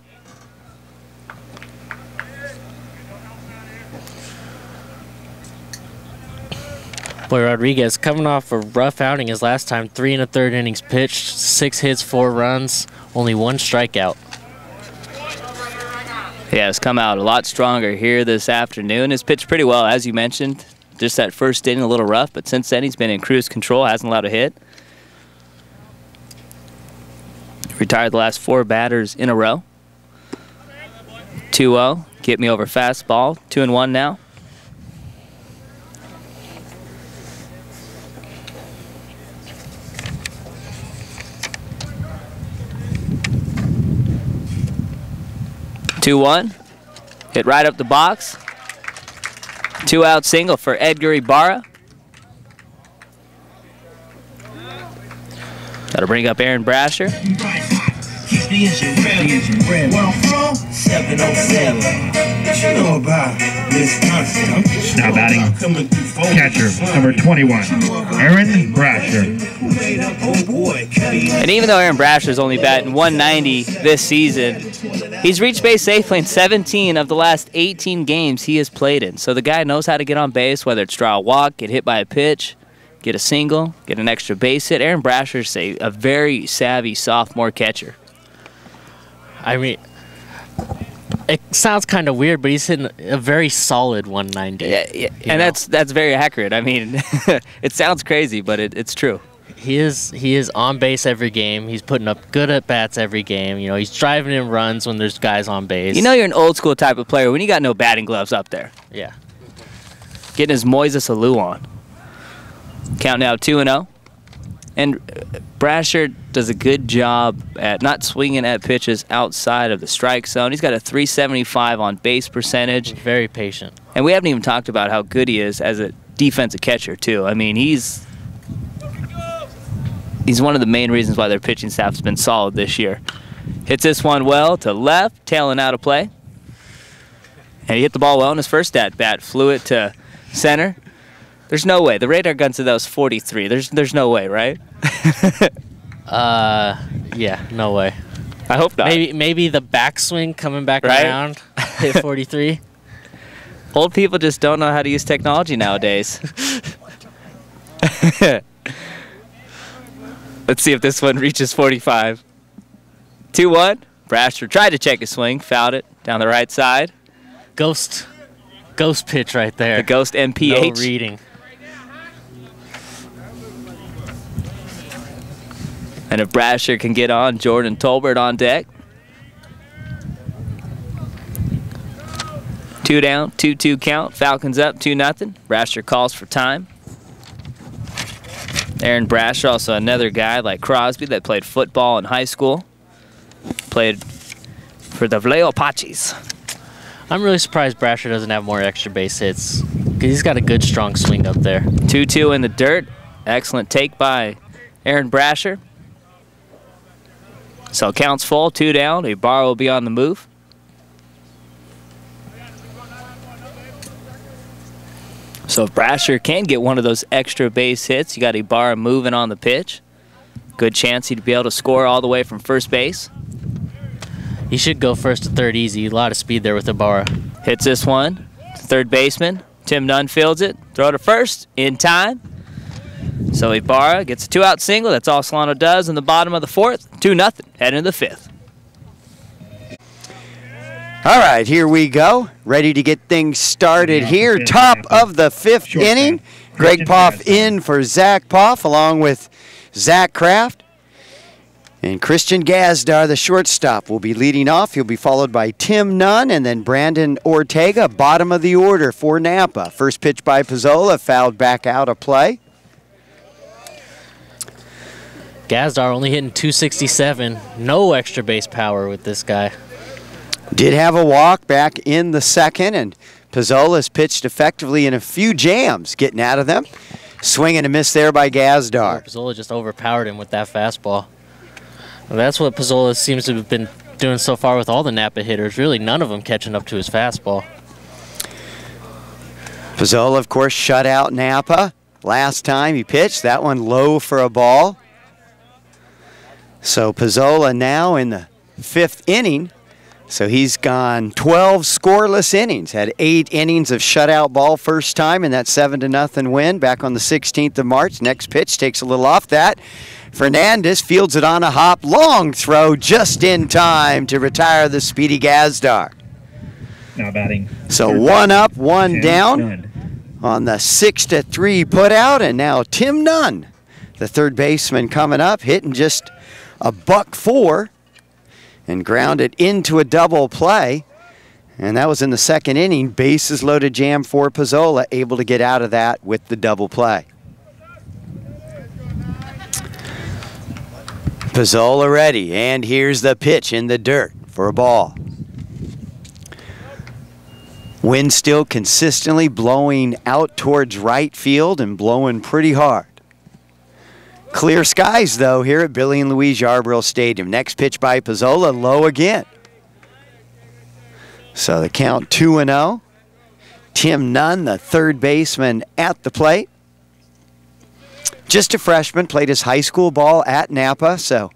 Boy, Rodriguez coming off a rough outing his last time. 3 1/3 innings pitched, 6 hits, 4 runs, only 1 strikeout.
Yeah, it's come out a lot stronger here this afternoon. Has pitched pretty well, as you mentioned. Just that first inning a little rough, but since then he's been in cruise control, hasn't allowed a hit. Retired the last 4 batters in a row. 2-0, get me over fastball. 2-1 now. Two-one, hit right up the box. 2-out single for Edgar Ibarra. That'll bring up Aaron Brasher.
Now batting, catcher, number 21, Aaron Brasher.
And even though Aaron Brasher's only batting .190 this season, he's reached base safely in 17 of the last 18 games he has played in. So the guy knows how to get on base, whether it's draw a walk, get hit by a pitch, get a single, get an extra base hit. Aaron Brasher's a very savvy sophomore catcher.
I mean, it sounds kind of weird, but he's hitting a very solid 190.
Yeah, and that's very accurate. I mean, it sounds crazy, but it's true.
He is on base every game. He's putting up good at bats every game. You know, he's driving in runs when there's guys on base.
You know, you're an old school type of player when you got no batting gloves up there.
Yeah.
getting his Moises Alou on. Count now 2-0. And Brasher does a good job at not swinging at pitches outside of the strike zone. He's got a 375 on base percentage.
Very patient.
And we haven't even talked about how good he is as a defensive catcher, too. I mean, he's one of the main reasons why their pitching staff has been solid this year. Hits this one well to left, tailing out of play. And he hit the ball well in his first at-bat. Flew it to center. There's no way. The radar gun said that was 43. There's no way, right?
Yeah, no way.
I hope not.
Maybe the backswing coming back
Right?
around hit 43.
Old people just don't know how to use technology nowadays. Let's see if this one reaches 45. 2-1. Brasher tried to check his swing, fouled it down the right side.
Ghost pitch right there.
The ghost MPH.
No reading.
And if Brasher can get on, Jordan Tolbert on deck. 2 down, 2-2 count. Falcons up 2-0. Brasher calls for time. Aaron Brasher, also another guy like Crosby that played football in high school. Played for the Vallejo Apaches.
I'm really surprised Brasher doesn't have more extra base hits because he's got a good, strong swing up there.
2-2 in the dirt. Excellent take by Aaron Brasher. So counts full, 2 down. Ibarra will be on the move. So if Brasher can get one of those extra base hits, you got Ibarra moving on the pitch. Good chance he'd be able to score all the way from first base.
He should go first to third easy. A lot of speed there with Ibarra.
Hits this one. Third baseman. Tim Nunn fields it. Throw to first in time. So Ibarra gets a 2-out single. That's all Solano does in the bottom of the 4th. 2-0. Heading into the 5th.
All right, here we go. Ready to get things started here. Top of the 5th inning. Greg Poff in for Zach Poff along with Zach Kraft. And Christian Gazdar, the shortstop, will be leading off. He'll be followed by Tim Nunn and then Brandon Ortega, bottom of the order for Napa. First pitch by Pizzola, fouled back out of play.
Gazdar only hitting 267. No extra base power with this guy.
Did have a walk back in the 2nd, and Pizzola's pitched effectively in a few jams, getting out of them. Swing and a miss there by Gazdar.
Pizzola just overpowered him with that fastball. Well, that's what Pizzola seems to have been doing so far with all the Napa hitters. Really, none of them catching up to his fastball.
Pizzola, of course, shut out Napa last time he pitched. That one low for a ball. So Pizzola now in the 5th inning. So he's gone 12 scoreless innings. Had 8 innings of shutout ball first time in that 7-0 win back on the 16th of March. Next pitch takes a little off that. Fernandez fields it on a hop. Long throw just in time to retire the speedy Gazdar.
Now batting.
So 1 up, 1 down on the 6-3 putout. And now Tim Nunn, the third baseman, coming up, hitting just a $104 and grounded into a double play. And that was in the 2nd inning. Bases loaded jam for Pizzola, able to get out of that with the double play. Pizzola ready, and here's the pitch in the dirt for a ball. Wind still consistently blowing out towards right field and blowing pretty hard. Clear skies, though, here at Billy and Louise Yarborough Stadium. Next pitch by Pizzola, low again. So the count 2-0. Tim Nunn, the third baseman, at the plate. Just a freshman, played his high school ball at Napa, so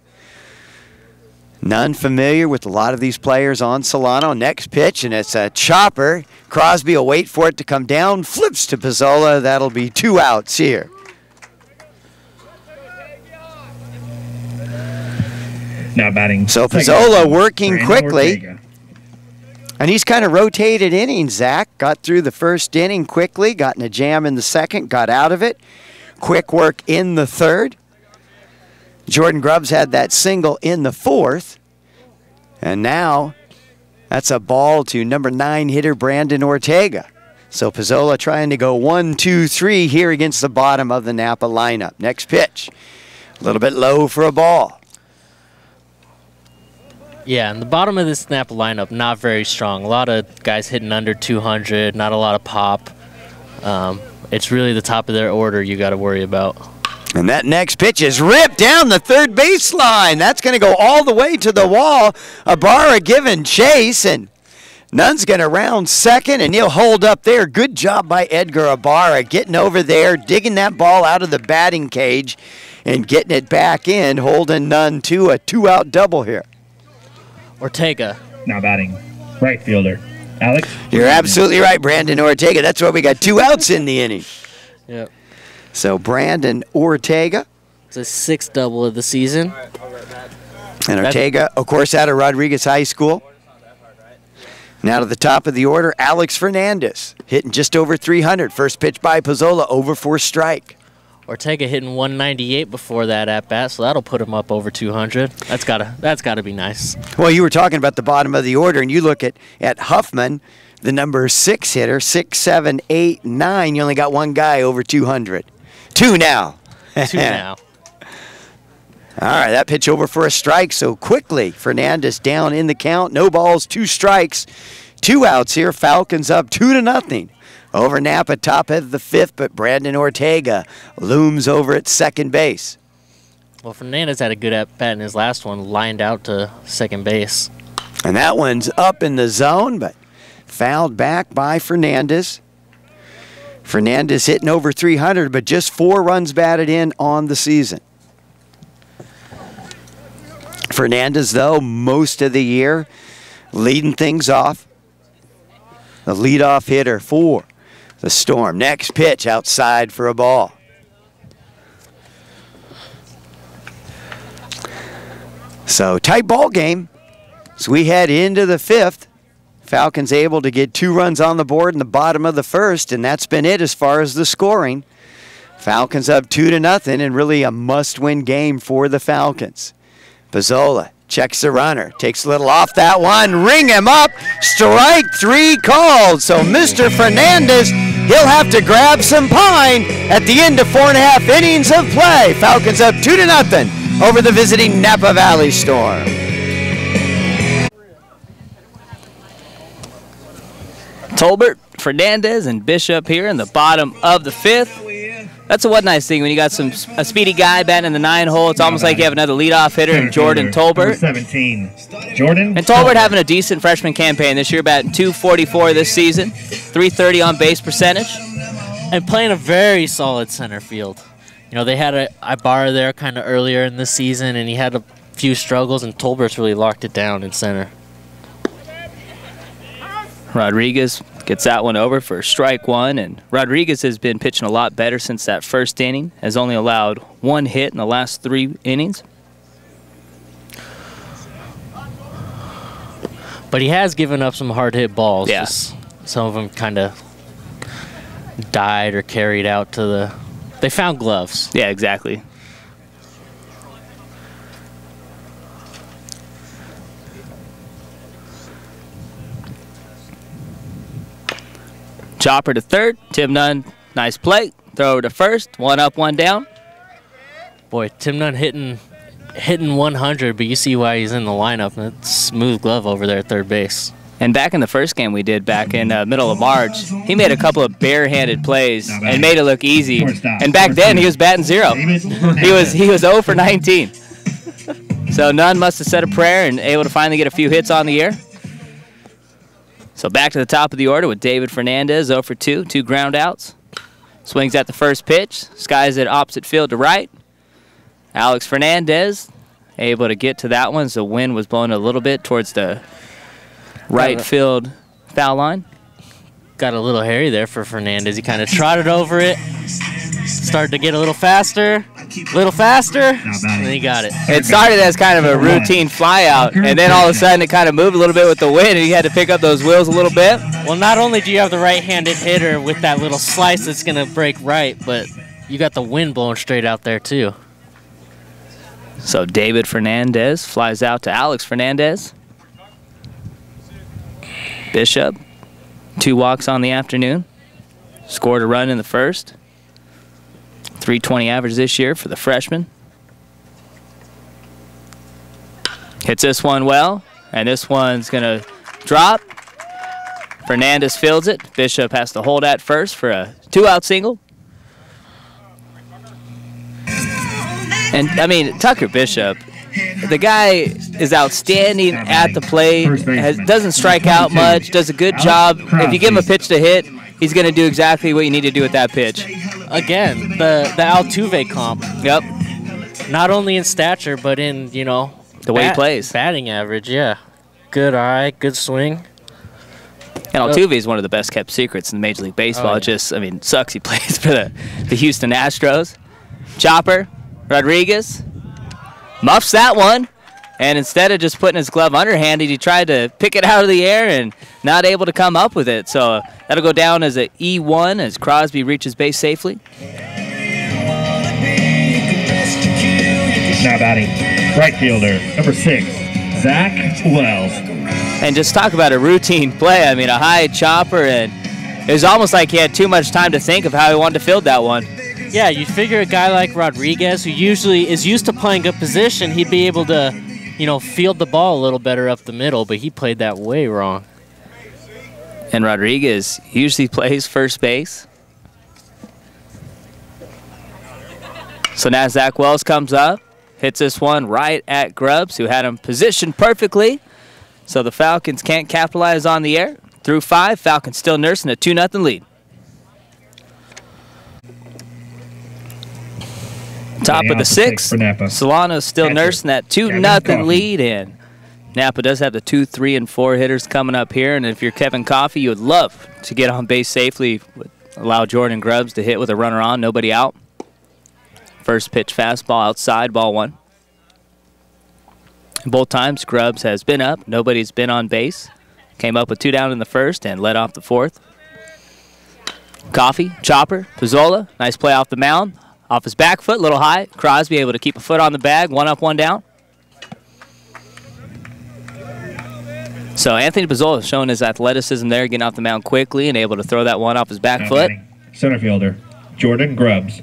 Nunn familiar with a lot of these players on Solano. Next pitch, and it's a chopper. Crosby will wait for it to come down, flips to Pizzola. That'll be 2 outs here.
Now batting.
So Pizzola working quickly. And he's kind of rotated innings, Zach. Got through the first inning quickly, got in a jam in the 2nd, got out of it. Quick work in the 3rd. Jordan Grubbs had that single in the 4th. And now that's a ball to number 9 hitter Brandon Ortega. So Pizzola trying to go 1, 2, 3 here against the bottom of the Napa lineup. Next pitch. A little bit low for a ball.
Yeah, and the bottom of this Napa lineup, not very strong. A lot of guys hitting under 200, not a lot of pop. It's really the top of their order you got to worry about.
And that next pitch is ripped down the third baseline. That's going to go all the way to the wall. Ibarra giving chase, and Nunn's going to round second, and he'll hold up there. Good job by Edgar Ibarra getting over there, digging that ball out of the batting cage, and getting it back in, holding Nunn to a 2-out double here.
Ortega.
Now batting, right fielder, Alex.
You're absolutely right, Brandon Ortega. That's why we got 2 outs in the inning.
Yep.
So Brandon Ortega.
It's a 6th double of the season.
And Ortega, of course, out of Rodriguez High School. Now to the top of the order, Alex Fernandez, hitting just over 300. First pitch by Pizzola, over for strike.
Ortega hitting 198 before that at bat, so that'll put him up over 200. That's gotta be nice.
Well, you were talking about the bottom of the order, and you look at Huffman, the number 6 hitter, 6, 7, 8, 9. You only got one guy over 200. 2 now.
2 now.
All right, that pitch over for a strike. So quickly, Fernandez down in the count. No balls, 2 strikes, 2 outs here. Falcons up 2-0 over Napa, top of the 5th, but Brandon Ortega looms over at second base.
Well, Fernandez had a good at-bat in his last one, lined out to second base.
And that one's up in the zone, but fouled back by Fernandez. Fernandez hitting over 300, but just 4 runs batted in on the season. Fernandez, though, most of the year leading things off. The leadoff hitter for the Storm. Next pitch outside for a ball. So tight ball game. So we head into the 5th. Falcons able to get 2 runs on the board in the bottom of the 1st, and that's been it as far as the scoring. Falcons up 2-0, and really a must-win game for the Falcons. Pizzola checks the runner, takes a little off that one, ring him up, strike 3 called. So Mr. Fernandez, he'll have to grab some pine at the end of 4.5 innings of play. Falcons up 2-0 over the visiting Napa Valley Storm.
Tolbert, Fernandez, and Bishop here in the bottom of the 5th. That's a what nice thing when you got a speedy guy batting in the 9 hole. It's almost like you have another leadoff hitter in Jordan Tolbert.
17, Jordan.
And Tolbert having a decent freshman campaign this year, batting .244 this season, .330 on base percentage,
and playing a very solid center field. You know, they had Ibarra there kind of earlier in the season, and he had a few struggles, and Tolbert's really locked it down in center.
Rodriguez gets that one over for strike 1, and Rodriguez has been pitching a lot better since that first inning, has only allowed 1 hit in the last 3 innings.
But he has given up some hard hit balls.
Yeah.
Just some of them kind of died or carried out to the... They found gloves.
Yeah, exactly. Chopper to third. Tim Nunn, nice play. Throw over to first. 1 up, 1 down.
Boy, Tim Nunn hitting 100, but you see why he's in the lineup. It's smooth glove over there at third base.
And back in the first game we did back in middle of March, he made a couple of barehanded plays and made it look easy. And back then he was batting 0. He was 0 for 19. So Nunn must have said a prayer and able to finally get a few hits on the year. So back to the top of the order with David Fernandez, 0 for 2, 2 ground outs. Swings at the first pitch, skies it opposite field to right. Alex Fernandez able to get to that one, so the wind was blowing a little bit towards the right field foul line.
Got a little hairy there for Fernandez. He kind of trotted over it, started to get a little faster, and then he got it.
It started as kind of a routine fly out, and then all of a sudden it kind of moved a little bit with the wind, and he had to pick up those wheels a little bit.
Well, not only do you have the right-handed hitter with that little slice that's going to break right, but you got the wind blowing straight out there too.
So David Fernandez flies out to Alex Fernandez. Bishop, 2 walks on the afternoon. Scored a run in the first. 320 average this year for the freshman. Hits this one well, and this one's going to drop. Fernandez fields it. Bishop has to hold at first for a 2-out single. And, I mean, Tucker Bishop, the guy is outstanding at the plate, doesn't strike out much, does a good job. If you give him a pitch to hit, he's going to do exactly what you need to do with that pitch.
Again, the Altuve comp.
Yep.
Not only in stature, but in, you know,
the way he plays.
Batting average, yeah. Good eye, good swing.
And Altuve is one of the best kept secrets in Major League Baseball.
Oh, yeah.
It just, I mean, sucks he plays for the Houston Astros. Chopper, Rodriguez, muffs that one. And instead of just putting his glove underhanded, he tried to pick it out of the air and not able to come up with it. So that'll go down as an E1 as Crosby reaches base safely.
Now batting, right fielder, number 6, Zach Wells.
And just talk about a routine play. I mean, a high chopper, and it was almost like he had too much time to think of how he wanted to field that one.
Yeah, you'd figure a guy like Rodriguez, who usually is used to playing good position, he'd be able to, you know, field the ball a little better up the middle, but he played that way wrong.
And Rodriguez usually plays first base. So now Zach Wells comes up, hits this one right at Grubbs, who had him positioned perfectly. So the Falcons can't capitalize on the air. Through 5, Falcons still nursing a 2-0 lead. Top of the 6th, Solano still nursing that 2-0 lead, and Napa does have the 2, 3, and 4 hitters coming up here. And if you're Kevin Coffey, you would love to get on base safely, allow Jordan Grubbs to hit with a runner on, nobody out. First pitch fastball outside, ball 1. Both times Grubbs has been up, nobody's been on base. Came up with 2 down in the first and led off the 4th. Coffey, chopper, Pizzola, nice play off the mound. Off his back foot, a little high. Crosby able to keep a foot on the bag, 1 up, 1 down. So Anthony Pizzola showing his athleticism there, getting off the mound quickly and able to throw that one off his back foot.
Center fielder, Jordan Grubbs.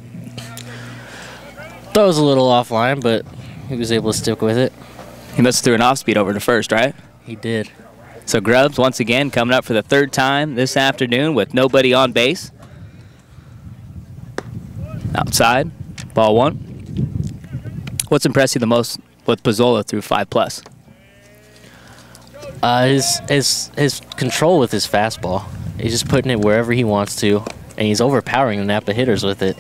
That was a little offline, but he was able to stick with it.
He must have threw an off-speed over to first, right?
He did.
So Grubbs, once again, coming up for the 3rd time this afternoon with nobody on base. Outside, ball 1. What's impressed you the most with Pizzola through 5+?
His control with his fastball. He's just putting it wherever he wants to, and he's overpowering the Napa hitters with it.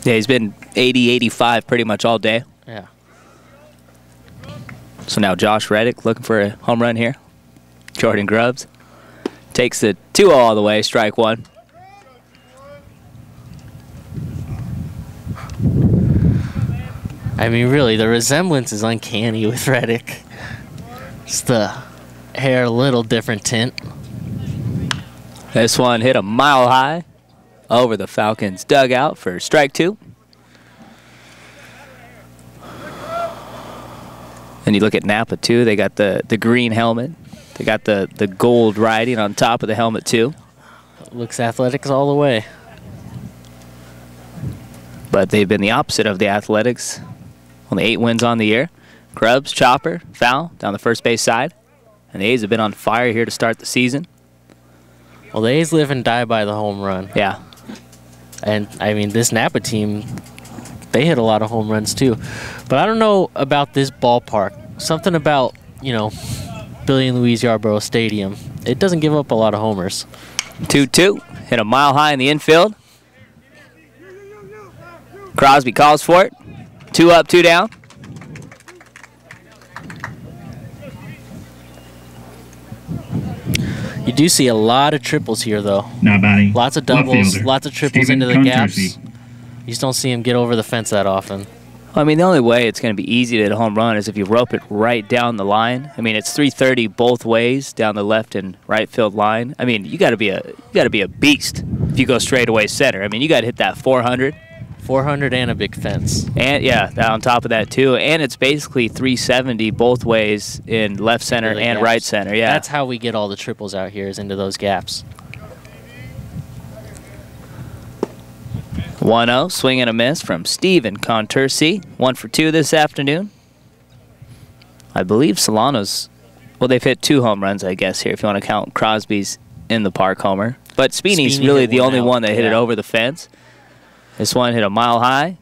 Yeah, he's been 80, 85 pretty much all day.
Yeah.
So now Josh Reddick looking for a home run here. Jordan Grubbs takes the 2-0 all the way, strike 1.
I mean, really, the resemblance is uncanny with Reddick. Just the hair, a little different tint.
This one hit a mile high over the Falcons' dugout for strike 2. And you look at Napa, too. They got the green helmet. They got the gold writing on top of the helmet, too.
Looks athletics all the way.
But they've been the opposite of the Athletics. Only 8 wins on the year. Grubbs, chopper, foul down the first base side. And the A's have been on fire here to start the season.
Well, the A's live and die by the home run.
Yeah.
And, I mean, this Napa team, they hit a lot of home runs, too. But I don't know about this ballpark. Something about, you know, Billy and Louise Yarborough Stadium. It doesn't give up a lot of homers.
2-2. Hit a mile high in the infield. Crosby calls for it. 2 up, 2 down.
You do see a lot of triples here, though.
Now batting.
Lots of doubles, lots of triples into the gaps. You just don't see him get over the fence that often.
I mean, the only way it's going to be easy to hit a home run is if you rope it right down the line. I mean, it's 330 both ways down the left and right field line. I mean, you got to be a beast if you go straight away center. I mean, you got to hit that 400.
400 and a big fence.
And yeah, on top of that too. And it's basically 370 both ways in left center and right center. Yeah,
that's how we get all the triples out here, is into those gaps.
1-0, swing and a miss from Steven Contursi. 1 for 2 this afternoon. I believe Solano's, well, they've hit 2 home runs, I guess, here, if you want to count Crosby's in the park homer. But Speeney's really the only one that hit it over the fence. This one hit a mile high.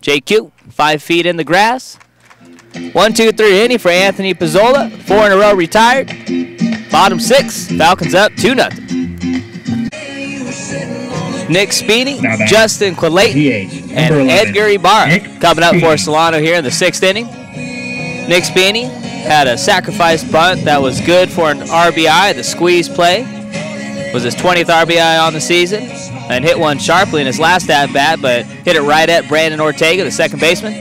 JQ, 5 feet in the grass. 1-2-3 inning for Anthony Pizzola. 4 in a row retired. Bottom 6, Falcons up 2-0. Nick Speeney, Justin Quilate, and Edgar Ibarra coming up for Solano here in the 6th inning. Nick Speeney had a sacrifice bunt that was good for an RBI. The squeeze play was his 20th RBI on the season, and hit one sharply in his last at-bat, but hit it right at Brandon Ortega, the second baseman.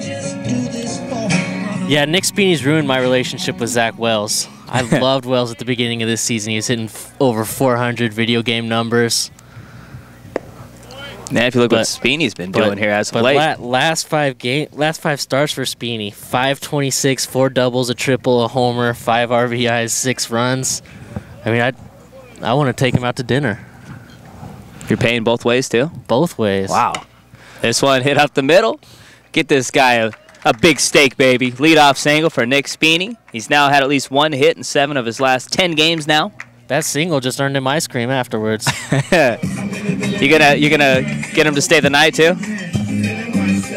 Yeah, Nick Speeney's ruined my relationship with Zach Wells. I loved Wells at the beginning of this season. He was hitting over 400 video game numbers.
Man, if you look what Speeney's been doing here as of late.
Last five starts for Speeney: 526, 4 doubles, a triple, a homer, 5 RBIs, 6 runs. I mean, I want to take him out to dinner.
You're paying both ways too?
Both ways.
Wow. This one hit up the middle. Get this guy a big steak, baby. Leadoff single for Nick Speeney. He's now had at least 1 hit in 7 of his last 10 games now.
That single just earned him ice cream afterwards.
You gonna get him to stay the night too?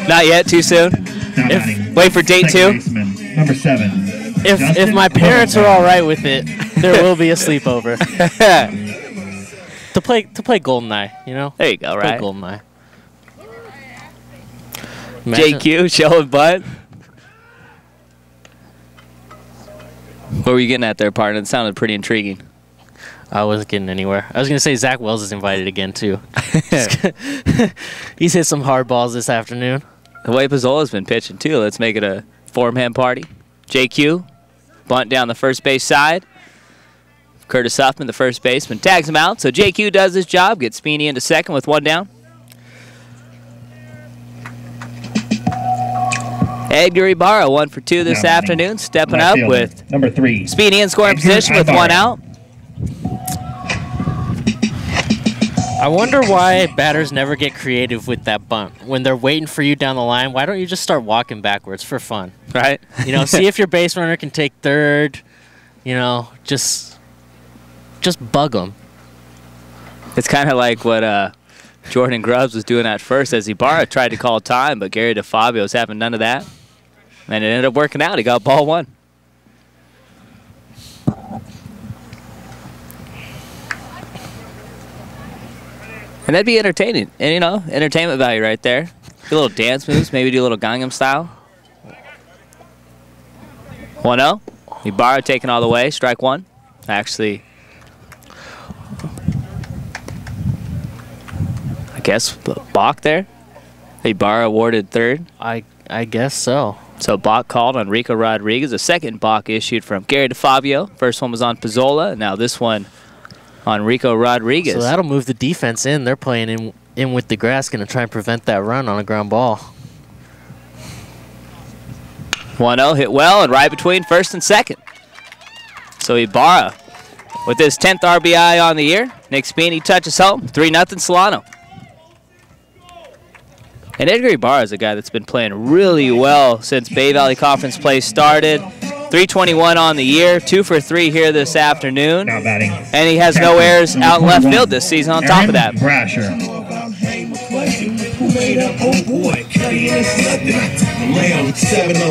Not yet. Too soon. Wait for date 2.
Number 7.
If my parents are all right with it, there will be a sleepover. to play GoldenEye, you know.
There you go. Right.
Play GoldenEye.
JQ showing butt. What were you getting at there, partner? It sounded pretty intriguing.
I wasn't getting anywhere. I was going to say Zach Wells is invited again, too. He's hit some hard balls this afternoon.
The way Pizzola's been pitching, too. Let's make it a 4-man party. JQ, bunt down the first base side. Curtis Huffman, the first baseman, tags him out. So JQ does his job, gets Speeney into second with 1 down. Edgar Ibarra, 1 for 2 this afternoon, stepping up with
number 3.
Speeney in scoring position with 1 out.
I wonder why batters never get creative with that bunt. When they're waiting for you down the line, why don't you just start walking backwards for fun?
Right?
You know, see if your base runner can take third. You know, just bug them.
It's kind of like what Jordan Grubbs was doing at first as Ibarra tried to call time, but Gary DeFabio was having none of that. And it ended up working out. He got ball 1. And that'd be entertaining. And, you know, entertainment value right there. Do a little dance moves, maybe do a little Gangnam style. 1-0. Ibarra taking all the way. Strike 1. Actually, I guess Bach there. Ibarra awarded third.
I guess so.
So Bach called on Rico Rodriguez. A second Bach issued from Gary DeFabio. First one was on Pizzola. Now this one on Rico Rodriguez.
So that'll move the defense in. They're playing in with the grass, going to try and prevent that run on a ground ball.
1-0 hit well and right between first and second. So Ibarra with his 10th RBI on the year. Nick Speeney touches home. 3-0 Solano. And Edgar Ibarra is a guy that's been playing really well since Bay Valley Conference play started. 321 on the year, 2 for 3 here this afternoon.
Now batting.
And he has no errors out in left field this season on top of that.
Brasher.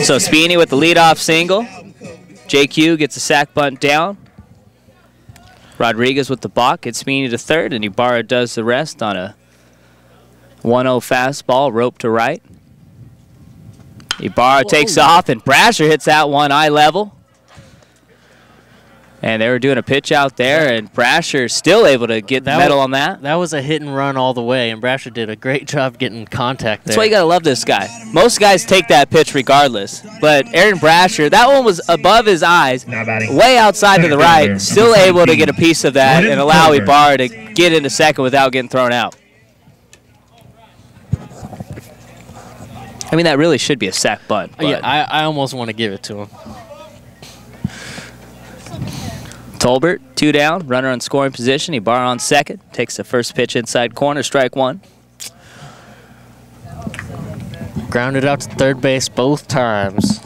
So Speeney with the leadoff single. JQ gets a sac bunt down. Rodriguez with the balk gets Speeney to third, and Ibarra does the rest on a 1-0 fastball, rope to right. Ibarra takes off, and Brasher hits that one eye level. And they were doing a pitch out there, and Brasher still able to get the metal on that.
That was a hit and run all the way, and Brasher did a great job getting contact there.
That's why you got to love this guy. Most guys take that pitch regardless, but Aaron Brasher, that one was above his eyes, way outside to the right, still able to get a piece of that and allow Ibarra to get into second without getting thrown out. I mean, that really should be a sac bunt.
Yeah, I almost want to give it to him.
Tolbert, 2 down, runner on scoring position. Ibarra on second, takes the first pitch inside corner, strike 1.
Grounded out to third base both times.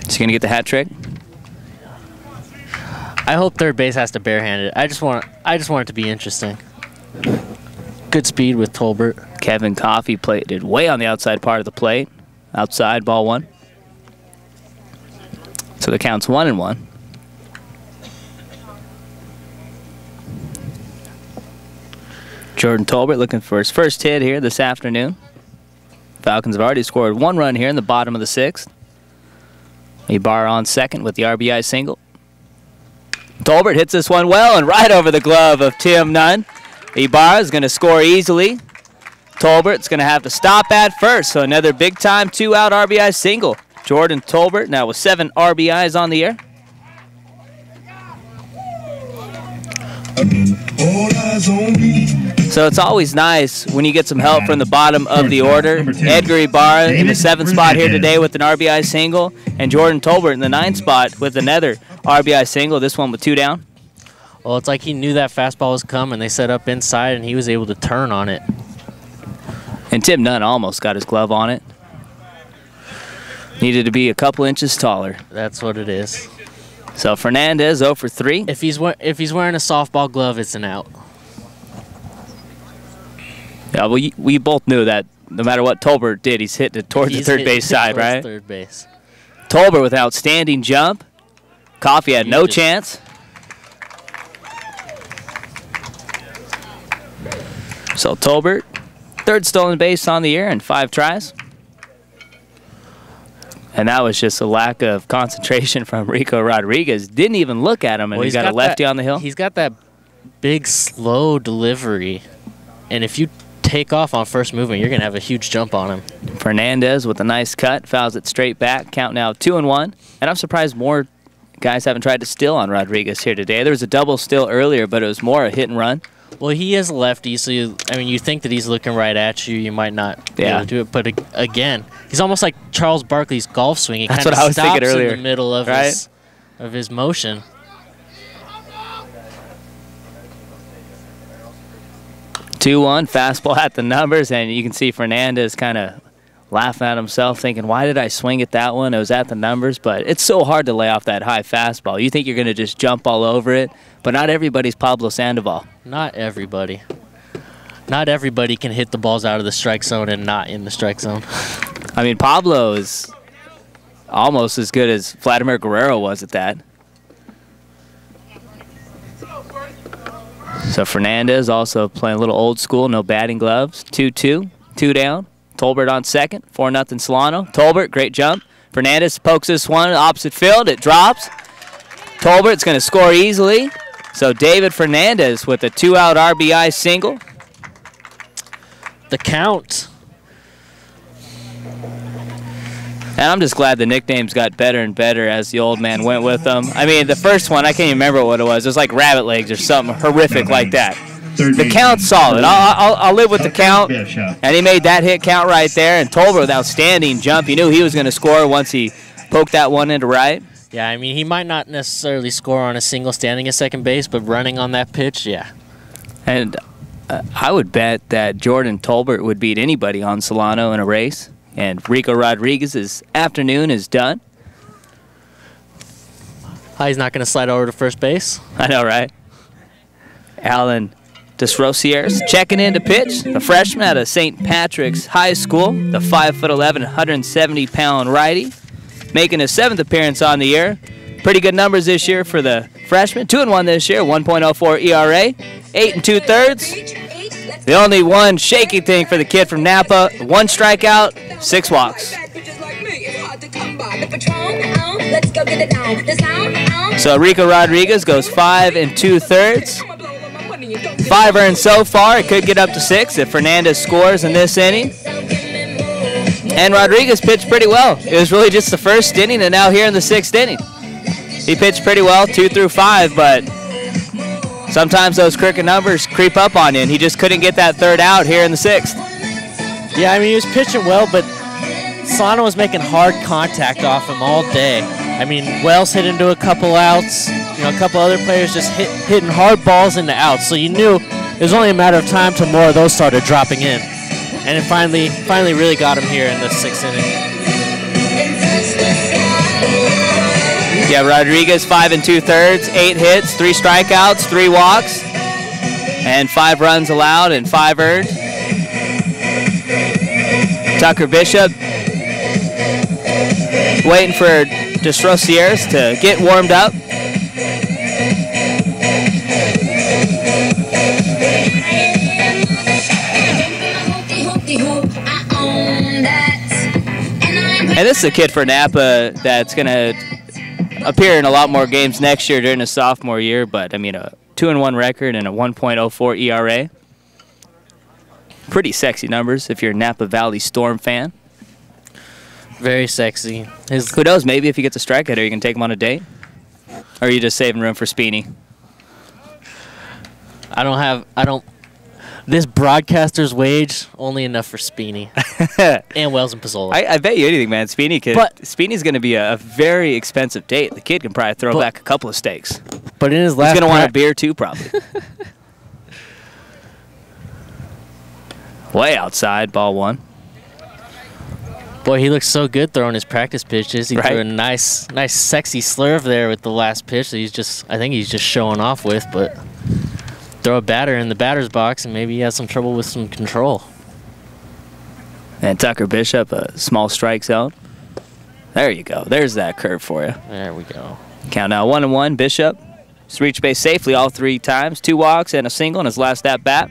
Is he going to get the hat trick?
I hope third base has to barehand it. I just want it to be interesting. Good speed with Tolbert.
Kevin Coffey did way on the outside part of the plate. Outside, ball 1. So the count's 1-1. Jordan Tolbert looking for his first hit here this afternoon. Falcons have already scored 1 run here in the bottom of the 6th. Ibarra on second with the RBI single. Tolbert hits this one well and right over the glove of Tim Nunn. Ibarra is going to score easily. Tolbert's going to have to stop at first, so another big-time 2-out RBI single. Jordan Tolbert now with 7 RBIs on the year. So it's always nice when you get some help from the bottom of the order. Edgar Ibarra in the 7th spot here today with an RBI single, and Jordan Tolbert in the 9th spot with another RBI single, this one with 2 down.
Well, it's like he knew that fastball was coming. They set up inside, and he was able to turn on it.
And Tim Nunn almost got his glove on it. Needed to be a couple inches taller.
That's what it is.
So Fernandez 0 for 3.
If he's wearing a softball glove, it's an out.
Yeah, well, we both knew that no matter what Tolbert did, he's hitting it towards the third base side, right?
Third base.
Tolbert with an outstanding jump. Coffey had no chance. So Tolbert, 3rd stolen base on the year in 5 tries. And that was just a lack of concentration from Rico Rodriguez. Didn't even look at him, and he got a lefty on the hill.
He's got that big, slow delivery. And if you take off on first movement, you're going to have a huge jump on him.
Fernandez with a nice cut, fouls it straight back. Count now 2-1. And I'm surprised more guys haven't tried to steal on Rodriguez here today. There was a double steal earlier, but it was more a hit and run.
Well, he is lefty, so you think that he's looking right at you. You might not be able to do it, but again, he's almost like Charles Barkley's golf swing. He kind of stops in the middle of his motion.
Two-1 fastball at the numbers, and you can see Fernandez kind of laughing at himself, thinking, "Why did I swing at that one? It was at the numbers." But it's so hard to lay off that high fastball. You think you're going to just jump all over it, but not everybody's Pablo Sandoval.
Not everybody. Not everybody can hit the balls out of the strike zone and not in the strike zone.
I mean, Pablo is almost as good as Vladimir Guerrero was at that. So Fernandez also playing a little old school, no batting gloves. 2-2, 2 down. Tolbert on second, 4-0 Solano. Tolbert, great jump. Fernandez pokes this one opposite field. It drops. Tolbert's going to score easily. So David Fernandez with a 2-out RBI single.
The count.
And I'm just glad the nicknames got better and better as the old man went with them. I mean, the first one, I can't even remember what it was. It was like rabbit legs or something horrific like that. The count's solid. I'll live with the count. And he made that hit count right there. And Tolbert with outstanding jump. He knew he was going to score once he poked that one into right.
Yeah, I mean, he might not necessarily score on a single standing at second base, but running on that pitch, yeah.
And I would bet that Jordan Tolbert would beat anybody on Solano in a race. And Rico Rodriguez's afternoon is done.
He's not going to slide over to first base.
I know, right? Alan Desrosiers checking in to pitch. The freshman out of St. Patrick's High School. The 5'11", 170-pound righty. Making his 7th appearance on the year. Pretty good numbers this year for the freshman. 2-1 this year, 1.04 ERA, 8 2/3. The only one shaky thing for the kid from Napa, 1 strikeout, 6 walks. So Rico Rodriguez goes 5 2/3. 5 earned so far. It could get up to 6 if Fernandez scores in this inning. And Rodriguez pitched pretty well. It was really just the first inning, and now here in the 6th inning. He pitched pretty well, 2 through 5, but sometimes those crooked numbers creep up on you, and he just couldn't get that 3rd out here in the 6th.
Yeah, I mean, he was pitching well, but Solano was making hard contact off him all day. I mean, Wells hit into a couple outs. You know, a couple other players just hitting hard balls into outs, so you knew it was only a matter of time till more of those started dropping in. And it finally really got him here in the 6th inning.
Yeah, Rodriguez 5 2/3, 8 hits, 3 strikeouts, 3 walks, and 5 runs allowed and 5 earned. Tucker Bishop waiting for Destrosieres to get warmed up. And this is a kid for Napa that's going to appear in a lot more games next year during his sophomore year, but I mean a 2-1 record and a 1.04 ERA. Pretty sexy numbers if you're a Napa Valley Storm fan.
Very sexy.
Who knows, maybe if he gets a strikeout, are you going to take him on a date? Or are you just saving room for Speeny?
This broadcaster's wage, only enough for Speeny. And Wells and Pizzola.
I bet you anything, man. Speeny's going to be a very expensive date. The kid can probably throw back a couple of steaks.
But in his last
he's going to want a beer too, probably. Way outside, ball 1.
Boy, he looks so good throwing his practice pitches. He threw a nice sexy slurve there with the last pitch that I think he's just showing off with, but throw a batter in the batter's box and maybe he has some trouble with some control.
And Tucker Bishop, a small strike zone. There you go. There's that curve for you.
There we go.
Count now 1-1. Bishop just reached base safely all 3 times. 2 walks and a single in his last at bat.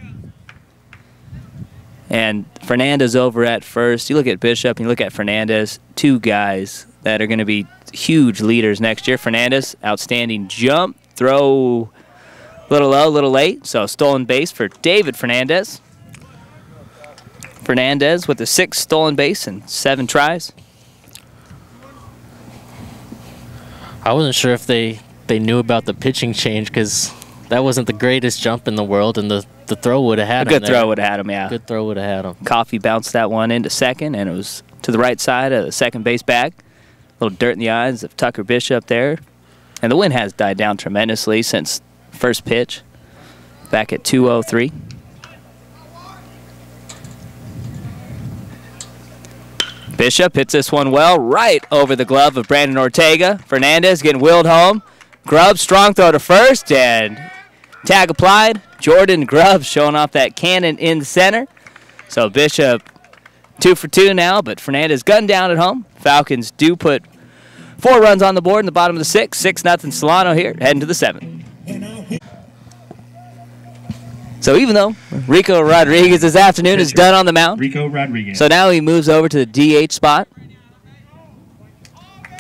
And Fernandez over at first. You look at Bishop and you look at Fernandez, 2 guys that are going to be huge leaders next year. Fernandez, outstanding jump, throw a little low, a little late. So stolen base for David Fernandez. Fernandez with the 6th stolen base and 7 tries.
I wasn't sure if they knew about the pitching change because that wasn't the greatest jump in the world, and the throw would have had him.
A good throw would have had him, yeah.
Good throw would have had him.
Coffee bounced that one into second, and it was to the right side of the second base bag. A little dirt in the eyes of Tucker Bishop there. And the wind has died down tremendously since first pitch, back at 2:03. Bishop hits this one well, right over the glove of Brandon Ortega. Fernandez getting wheeled home. Grubbs, strong throw to first, and tag applied. Jordan Grubbs showing off that cannon in center. So Bishop 2 for 2 now, but Fernandez gunned down at home. Falcons do put 4 runs on the board in the bottom of the 6th. 6-0 Solano here, heading to the 7th. So even though Rico Rodriguez this afternoon is done on the mound,
Rico Rodriguez.
So now he moves over to the DH spot.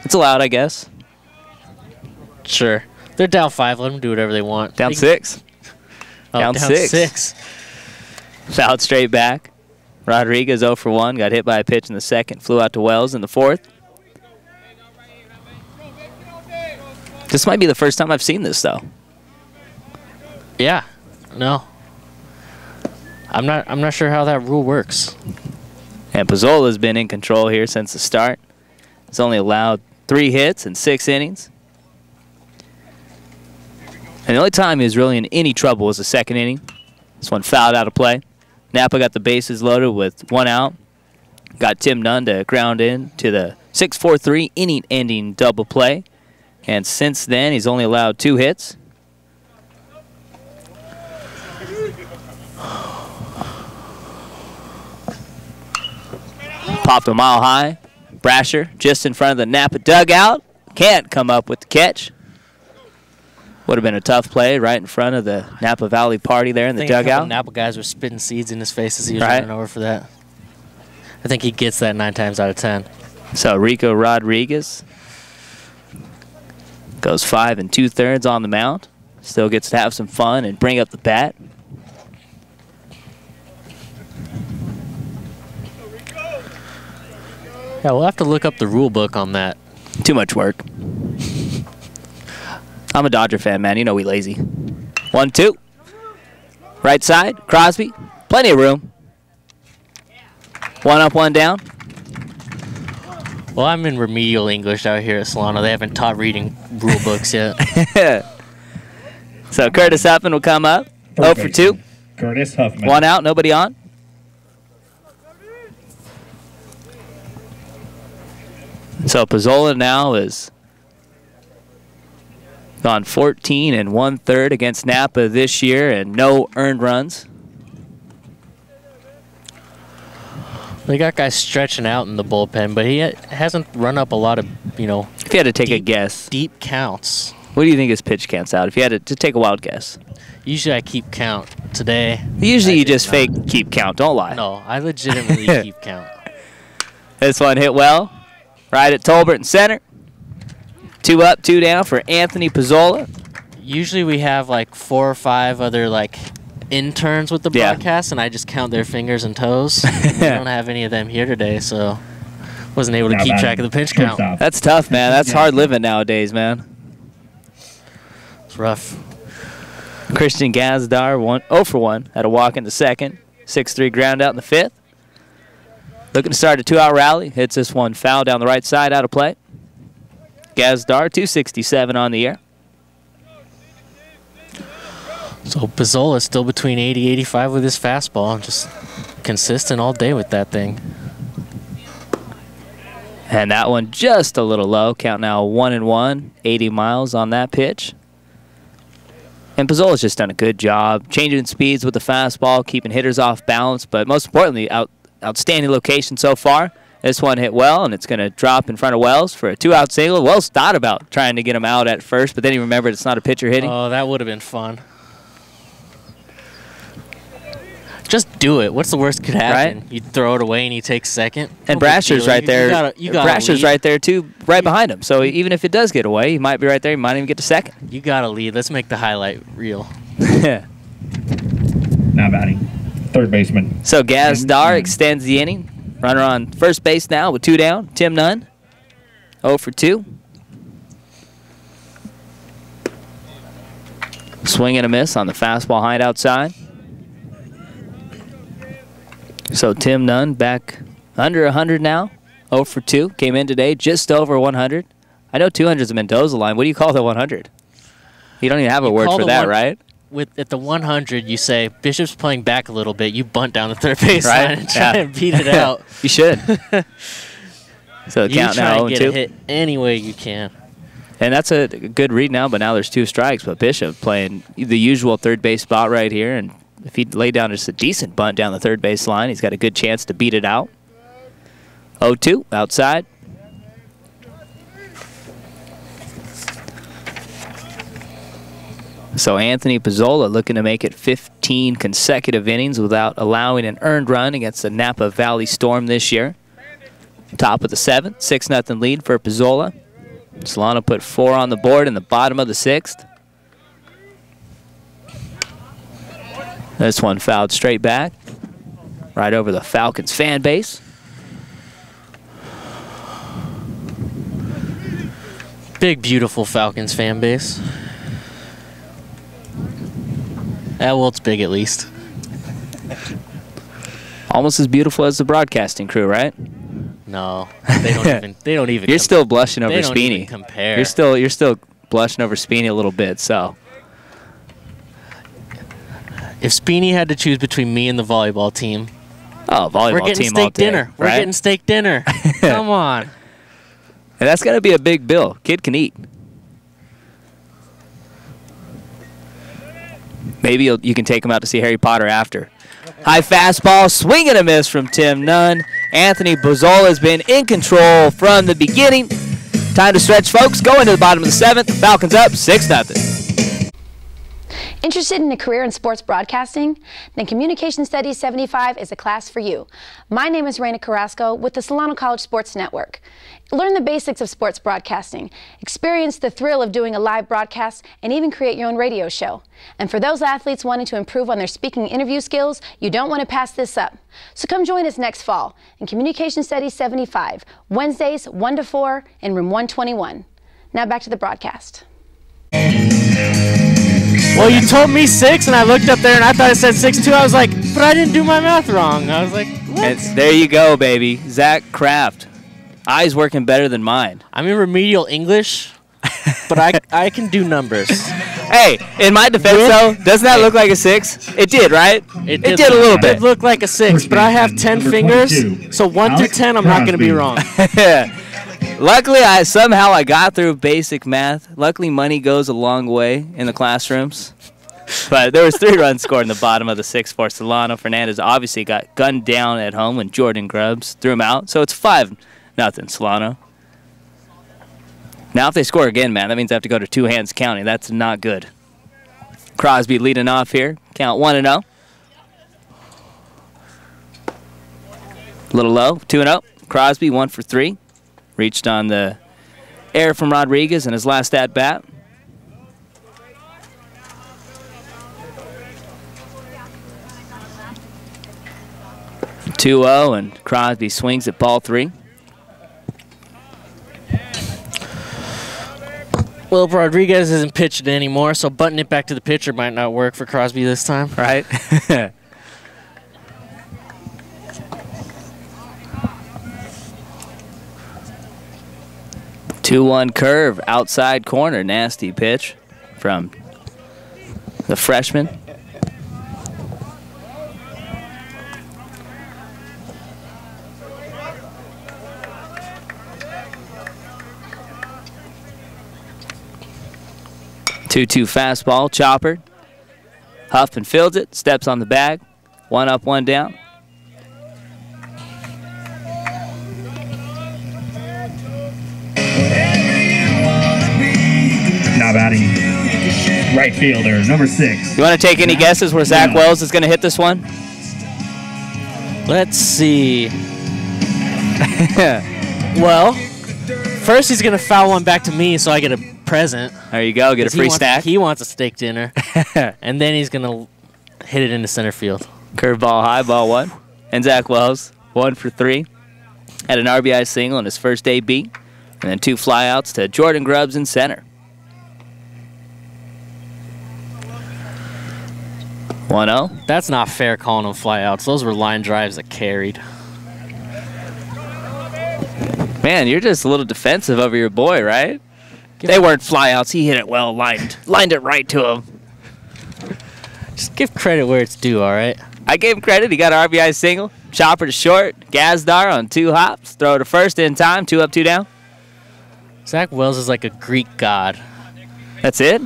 It's allowed, I guess.
Sure. They're down 5. Let them do whatever they want.
Down 6.
Oh,
down 6. Fouled straight back. Rodriguez 0 for 1. Got hit by a pitch in the 2nd. Flew out to Wells in the 4th. This might be the first time I've seen this, though.
Yeah. No. I'm not sure how that rule works.
And Pizzola's been in control here since the start. He's only allowed 3 hits in 6 innings. And the only time he was really in any trouble was the 2nd inning. This one fouled out of play. Napa got the bases loaded with 1 out. Got Tim Nunn to ground in to the 6-4-3 inning-ending double play. And since then, he's only allowed 2 hits. Popped a mile high. Brasher just in front of the Napa dugout. Can't come up with the catch. Would have been a tough play right in front of the Napa Valley party there in the dugout.
A couple Napa guys were spitting seeds in his face as he was running over for that. I think he gets that 9 times out of 10.
So Rico Rodriguez goes 5 2/3 on the mound. Still gets to have some fun and bring up the bat.
Yeah, we'll have to look up the rule book on that.
Too much work. I'm a Dodger fan, man. You know we lazy. 1-2. Right side, Crosby. Plenty of room. 1 up, 1 down.
Well, I'm in remedial English out here at Solano. They haven't taught reading rule books yet.
So Curtis Huffman will come up. 0 for 2.
Curtis Huffman.
1 out, nobody on. So Pizzola now is gone 14 1/3 against Napa this year and no earned runs.
They got guys stretching out in the bullpen, but he hasn't run up a lot of, you know.
If you had to take a guess,
deep counts.
What do you think his pitch counts out? If you had to take a wild guess.
Usually I keep count. Today.
Usually you just fake keep count. Don't lie.
No, I legitimately keep count.
This one hit well. Right at Tolbert in center. 2 up, 2 down for Anthony Pizzola.
Usually we have like 4 or 5 other like interns with the broadcast, and I just count their fingers and toes. We don't have any of them here today, so wasn't able to keep track of the pitch count.
That's tough, man. That's hard living nowadays, man.
It's rough.
Christian Gazdar 0 for 1. Had a walk in the second. 6-3 ground out in the fifth. Looking to start a 2-out rally. Hits this one foul down the right side, out of play. Gazdar 267 on the year.
So Pizzola still between 80, 85 with his fastball. Just consistent all day with that thing.
And that one just a little low. Count now 1-1, 80 miles on that pitch. And Pizzola's just done a good job changing speeds with the fastball, keeping hitters off balance, but most importantly, outstanding location so far. This one hit well, and it's going to drop in front of Wells for a 2-out single. Wells thought about trying to get him out at first, but then he remembered it's not a pitcher hitting.
Oh, that would have been fun. Just do it. What's the worst could happen? Right? You throw it away and he takes second.
And Brasher's right there. Brasher's right there too, right behind him. So even if it does get away, he might be right there. He might even get to second.
You got to lead. Let's make the highlight reel.
Now batting, third baseman.
So Gazdar extends the inning. Runner on first base now with 2 down. Tim Nunn, 0 for 2. Swing and a miss on the fastball high outside. So Tim Nunn back under 100 now, 0 for 2. Came in today just over 100. I know 200 is a Mendoza line. What do you call the 100? You don't even have a word for that, right?
At the 100, you say, Bishop's playing back a little bit. You bunt down the third base line and try and beat it out.
You should. So the count now 0-2.
You try to get a hit any way you can.
And that's a good read now, but now there's 2 strikes. But Bishop playing the usual third base spot right here, and if he laid down just a decent bunt down the third base line, he's got a good chance to beat it out. 0-2 outside. So Anthony Pizzola looking to make it 15 consecutive innings without allowing an earned run against the Napa Valley Storm this year. Top of the 7th, 6-0 lead for Pizzola. Solano put 4 on the board in the bottom of the 6th. This one fouled straight back, right over the Falcons fan base.
Big, beautiful Falcons fan base. Well, it's big at least.
Almost as beautiful as the broadcasting crew, right?
No, they don't even.
You're still blushing over
They don't
Speeny.
even compare.
You're still blushing over Speeny a little bit. So
if Speeny had to choose between me and the volleyball team,
volleyball team all day.
Dinner. We're getting steak dinner. Come on.
And that's gonna be a big bill. Kid can eat. Maybe you can take him out to see Harry Potter after. High fastball, swing and a miss from Tim Nunn. Anthony Pizzola has been in control from the beginning. Time to stretch, folks. Going to the bottom of the 7th. Falcons up 6-0.
Interested in a career in sports broadcasting? Then Communication Studies 75 is a class for you. My name is Raina Carrasco with the Solano College Sports Network. Learn the basics of sports broadcasting, experience the thrill of doing a live broadcast, and even create your own radio show. And for those athletes wanting to improve on their speaking interview skills, you don't want to pass this up. So come join us next fall in Communication Studies 75, Wednesdays 1 to 4 in room 121. Now back to the broadcast.
Well, you told me 6, and I looked up there, and I thought it said 6-2. I was like, but I didn't do my math wrong. I was like, what?
There you go, baby. Zach Kraft. Eyes working better than mine.
I'm in remedial English, but I can do numbers.
Hey, in my defense, though, doesn't that look like a 6? It did, right?
It
did a little bit.
It looked like a 6, but I have 10 fingers, so 1 through 10, I'm not going to be wrong.
Luckily, somehow I got through basic math. Luckily, money goes a long way in the classrooms. But there was 3 runs scored in the bottom of the 6th for Solano. Fernandez obviously got gunned down at home when Jordan Grubbs threw him out. So it's 5-0 Solano. Now if they score again, man, that means they have to go to 2 hands counting. That's not good. Crosby leading off here. Count 1-0. A little low, 2-0. Crosby 1 for 3. Reached on the air from Rodriguez in his last at-bat. (2-0) and Crosby swings at ball 3.
Well, Rodriguez isn't pitching anymore, so butting it back to the pitcher might not work for Crosby this time.
Right? 2-1 curve, outside corner, nasty pitch from the freshman. Two-two fastball, chopper. Huffman fields it, steps on the bag. 1 up, 1 down.
Now batting, right fielder, number 6.
You want to take any guesses where Zach Wells is going to hit this one?
Let's see. Well, first he's going to foul one back to me so I get a present.
There you go, get a free snack.
He wants a steak dinner. And then he's going to hit it into center field.
Curveball high, ball 1. And Zach Wells, 1 for 3. Had an RBI single in his first AB. And then 2 flyouts to Jordan Grubbs in center. 1-0.
That's not fair calling them flyouts. Those were line drives that carried.
Man, you're just a little defensive over your boy, right? They weren't flyouts. He hit it well, lined it right to him.
Just give credit where it's due, all right?
I gave him credit. He got an RBI single. Chopper to short. Gazdar on 2 hops. Throw to first in time. 2 up, 2 down.
Zach Wells is like a Greek god.
That's it?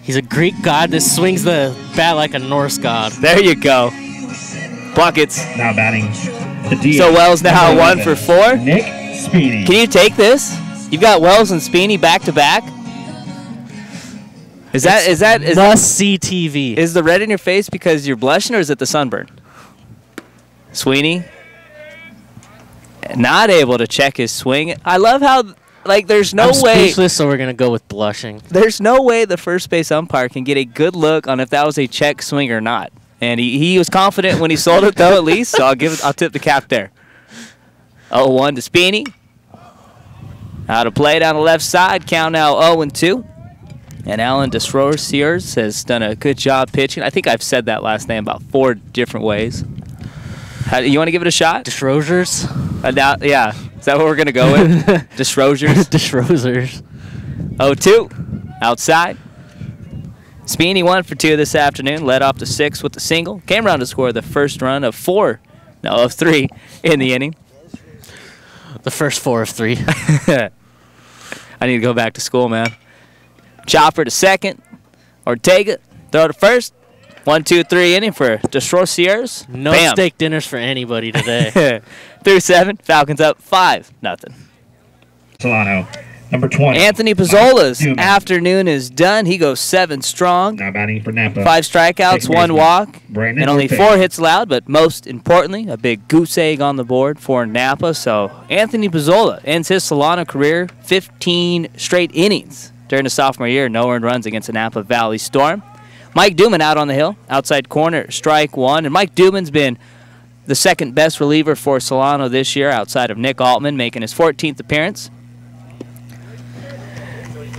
He's a Greek god that swings the bat like a Norse god.
There you go. Buckets.
Now batting, the DH.
So Wells now 1 for 4.
Nick Speedy.
Can you take this? You've got Wells and Speeny back to back. Is that
must see TV?
Is the red in your face because you're blushing, or is it the sunburn? Sweeney not able to check his swing. I love how there's no
I'm
way.
Speechless, so we're gonna go with blushing.
There's no way the first base umpire can get a good look on if that was a check swing or not. And he was confident when he sold it though, at least. So I'll tip the cap there. 0-1 to Speeny. Out of play down the left side. Count now 0-2. And Alan Desrosiers has done a good job pitching. I think I've said that last name about 4 different ways. You want to give it a shot?
Desrosiers?
Yeah. Is that what we're going to go with? Desrosiers?
Desrosiers.
0-2. Outside. Speeny 1 for 2 this afternoon. Led off to 6 with the single. Came around to score the first run of 3 in the inning.
The first 4 of 3.
I need to go back to school, man. Chopper to second. Ortega, throw to first. 1-2-3 inning for Desrosiers.
No
Bam.
steak dinners for anybody today.
Through 7. Falcons up 5-0.
Solano, number 20.
Anthony Pizzola's afternoon is done. He goes 7 strong.
Now batting for Napa.
5 strikeouts, 1 walk, and only 4 hits allowed. But most importantly, a big goose egg on the board for Napa. So Anthony Pizzola ends his Solano career 15 straight innings during his sophomore year. No earned runs against the Napa Valley Storm. Mike Duman out on the hill, outside corner, strike 1. And Mike Duman's been the second best reliever for Solano this year outside of Nick Altman, making his 14th appearance.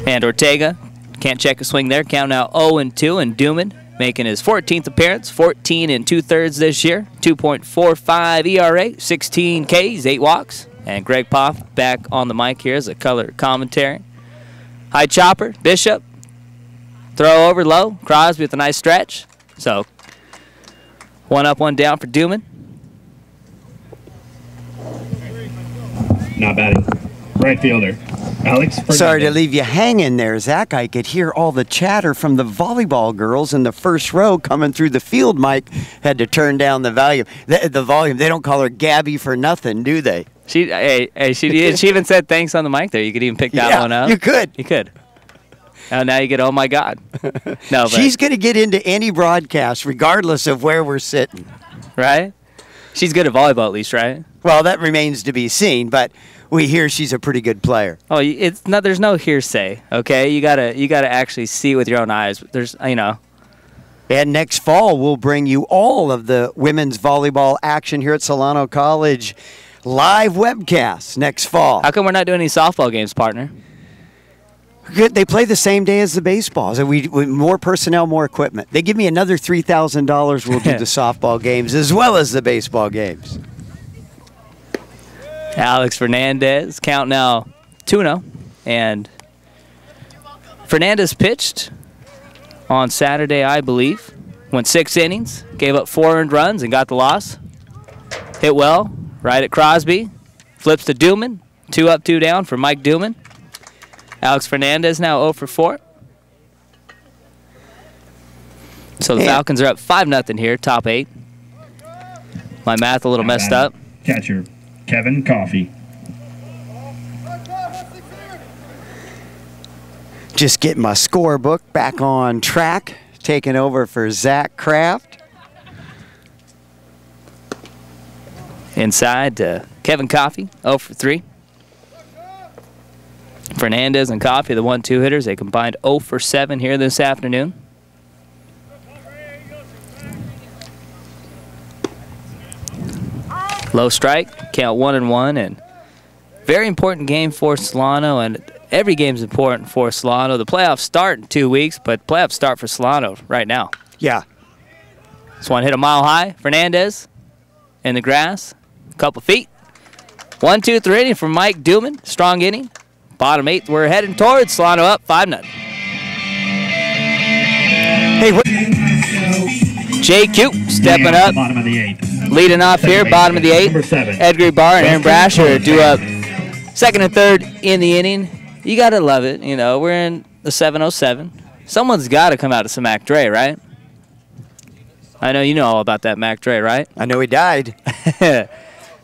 And Ortega can't check a swing there. Count now 0-2, and Duman making his 14th appearance, 14 2/3 this year, 2.45 ERA, 16 Ks, 8 walks. And Greg Poff back on the mic here as a color commentary. High chopper, Bishop. Throw over low. Crosby with a nice stretch. So 1 up, 1 down for Duman.
Not batting. right fielder, Alex Fernandez.
Sorry to leave you hanging there, Zach. I could hear all the chatter from the volleyball girls in the first row coming through the field. Mike had to turn down the volume. The volume. They don't call her Gabby for nothing, do they?
She even said thanks on the mic there. You could even pick that one up.
You could.
You could. Oh, now you get, oh my God. No, but,
she's going to get into any broadcast regardless of where we're sitting.
Right? She's good at volleyball at least, right?
Well, that remains to be seen, but we hear she's a pretty good player.
Oh, it's not. There's no hearsay, okay? You gotta actually see it with your own eyes. There's,
And next fall, we'll bring you all of the women's volleyball action here at Solano College. Live webcasts next fall.
How come we're not doing any softball games, partner?
Good. They play the same day as the baseball. So we more personnel, more equipment. They give me another $3,000. We'll do the softball games as well as the baseball games.
Alex Fernandez, count now 2-0. And Fernandez pitched on Saturday, I believe. Went 6 innings, gave up 4 earned runs, and got the loss. Hit well, right at Crosby. Flips to Duman. 2 up, 2 down for Mike Duman. Alex Fernandez now 0 for 4. So the Falcons are up 5-0 here, top 8. My math a little messed up.
Catcher, Kevin Coffey.
Just getting my scorebook back on track. Taking over for Zach Kraft.
Inside to Kevin Coffey, 0 for 3. Fernandez and Coffey, the 1-2 hitters, they combined 0 for 7 here this afternoon. Low strike, count 1-1, and very important game for Solano, and every game is important for Solano. The playoffs start in 2 weeks, but playoffs start for Solano right now.
Yeah.
This one hit a mile high. Fernandez in the grass, a couple feet. 1-2-3 inning from Mike Duman, strong inning. Bottom 8, we're heading towards Solano up 5-0.
Hey, what?
JQ stepping up,
Bottom of the 8th.
leading off here, bottom of the 8th. Edgar Barr and Aaron Brasher do up second and third in the inning. You got to love it. We're in the 7:07. Someone's got to come out of some Mac Dre, right? I know you know all about that Mac Dre, right?
I know he died.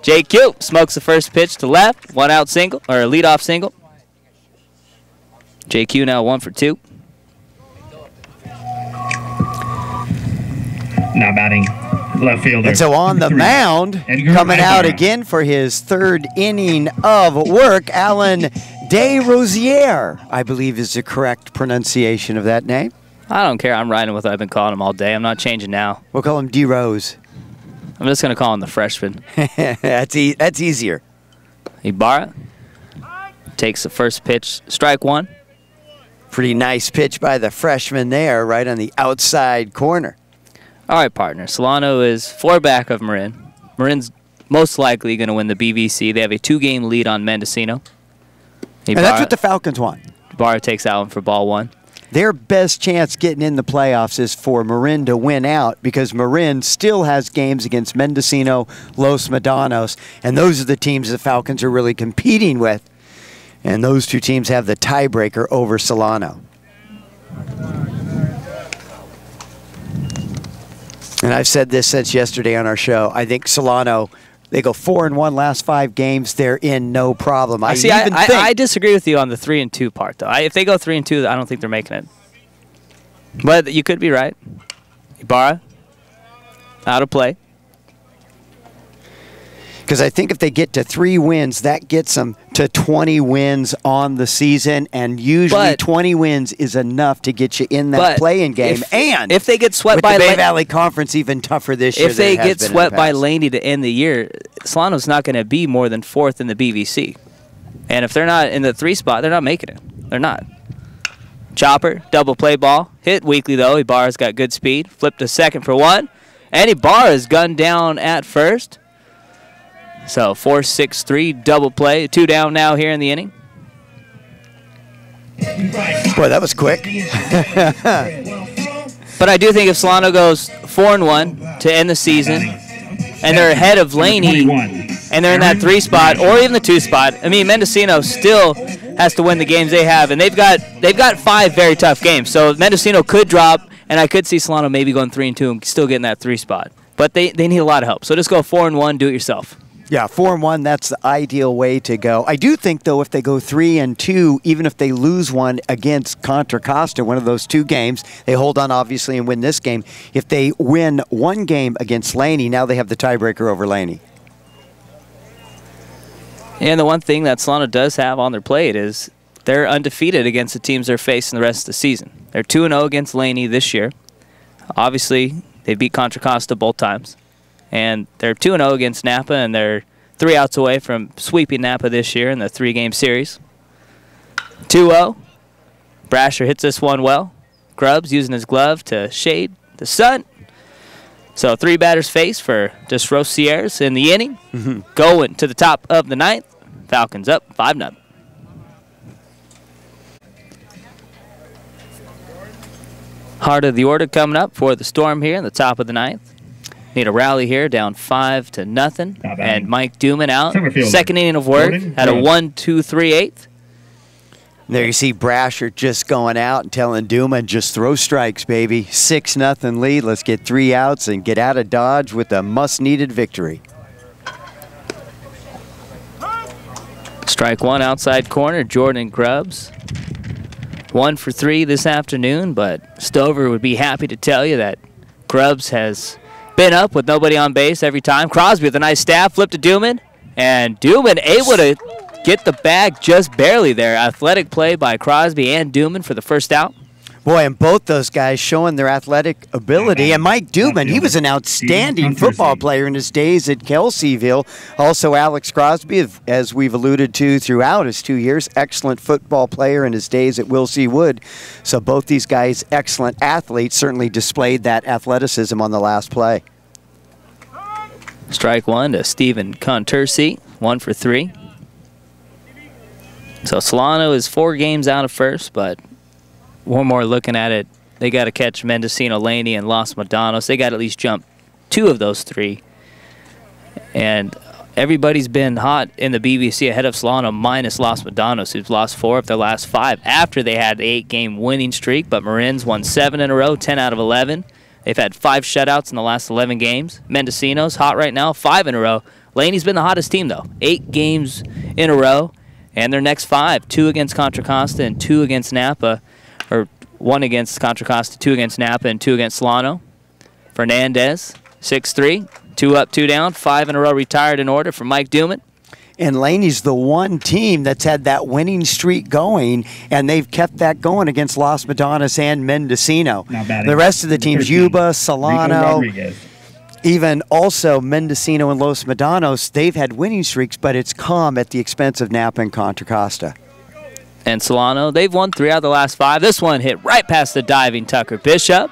JQ smokes the first pitch to left, 1 out single, or a leadoff single. JQ now 1 for 2.
Now batting, left fielder.
And so on the mound, coming out again for his 3rd inning of work, Alan DesRosiers, I believe is the correct pronunciation of that name.
I don't care. I'm riding with what I've been calling him all day. I'm not changing now.
We'll call him D-Rose.
I'm just going to call him the freshman.
That's easier.
Ibarra takes the first pitch, strike 1.
Pretty nice pitch by the freshman there, right on the outside corner.
All right, partner. Solano is 4 back of Marin. Marin's most likely going to win the BVC. They have a 2-game lead on Mendocino.
And that's what the Falcons want.
Ibarra takes that one for ball 1.
Their best chance getting in the playoffs is for Marin to win out because Marin still has games against Mendocino, Los Medanos, and those are the teams the Falcons are really competing with. And those 2 teams have the tiebreaker over Solano. And I've said this since yesterday on our show. I think Solano, they go 4-1 last 5 games. They're in no problem. I
disagree with you on the 3-2 part, though. If they go 3-2, I don't think they're making it. But you could be right. Ibarra, out of play.
Because I think if they get to 3 wins, that gets them to 20 wins on the season, and usually 20 wins is enough to get you in that play-in game. And
if they get swept by
the Bay Valley Conference, even tougher this year.
If they get swept by Laney to end the year, Solano's not going to be more than 4th in the BVC. And if they're not in the 3 spot, they're not making it. They're not. Chopper, double play ball. Hit weakly, though. Ibarra's got good speed. Flipped to second for 1. And Ibarra's gunned down at first. So 4-6-3 double play. 2 down now here in the inning.
Boy, that was quick.
But I do think if Solano goes 4-1 to end the season, and they're ahead of Laney, and they're in that 3 spot or even the 2 spot. I mean, Mendocino still has to win the games they have, and they've got 5 very tough games. So Mendocino could drop, and I could see Solano maybe going 3-2 and still getting that 3 spot. But they need a lot of help. So just go 4-1, do it yourself.
Yeah, 4-1, that's the ideal way to go. I do think, though, if they go 3-2, even if they lose one against Contra Costa, one of those 2 games, they hold on, obviously, and win this game. If they win 1 game against Laney, now they have the tiebreaker over Laney.
And the one thing that Solano does have on their plate is they're undefeated against the teams they're facing the rest of the season. They're 2-0 against Laney this year. Obviously, they beat Contra Costa both times. And they're 2-0 against Napa, and they're 3 outs away from sweeping Napa this year in the 3-game series. 2-0. Brasher hits this one well. Grubbs using his glove to shade the sun. So 3 batters face for Desrosiers in the inning. Going to the top of the 9th. Falcons up 5-0. Heart of the order coming up for the Storm here in the top of the 9th. Need a rally here, down 5-0. And Mike Duman out. Second inning of work. Had a 1-2-3-8.
There you see Brasher just going out and telling Duman, just throw strikes, baby. 6-0 lead. Let's get 3 outs and get out of Dodge with a must-needed victory.
Strike 1 outside corner, Jordan Grubbs. 1 for 3 this afternoon, but Stover would be happy to tell you that Grubbs has been up with nobody on base every time. Crosby with a nice stab, flip to Duman, and Duman able to get the bag just barely there. Athletic play by Crosby and Duman for the first out.
Boy, and both those guys showing their athletic ability. And Mike Duman, he was an outstanding football player in his days at Kelseyville. Also, Alex Crosby, as we've alluded to throughout his 2 years, excellent football player in his days at Will C. Wood. So both these guys, excellent athletes, certainly displayed that athleticism on the last play.
Strike 1 to Steven Contursi, 1 for 3. So Solano is 4 games out of first, but one more looking at it, they got to catch Mendocino, Laney, and Los Medanos. They got to at least jump 2 of those 3. And everybody's been hot in the BBC ahead of Solano minus Los Medanos, who's lost 4 of their last 5 after they had the 8-game winning streak. But Marin's won 7 in a row, 10 out of 11. They've had 5 shutouts in the last 11 games. Mendocino's hot right now, 5 in a row. Laney's been the hottest team, though. 8 games in a row. And their next 5, 2 against Contra Costa and 2 against Napa. Or 1 against Contra Costa, 2 against Napa, and 2 against Solano. Fernandez, 6-3, 2 up, 2 down, 5 in a row retired in order for Mike Duman.
And Laney's the one team that's had that winning streak going, and they've kept that going against Los Medanos and Mendocino. The rest of the teams, Yuba, Solano, even also Mendocino and Los Medanos, they've had winning streaks, but it's come at the expense of Napa and Contra Costa.
And Solano, they've won 3 out of the last 5. This one hit right past the diving Tucker Bishop.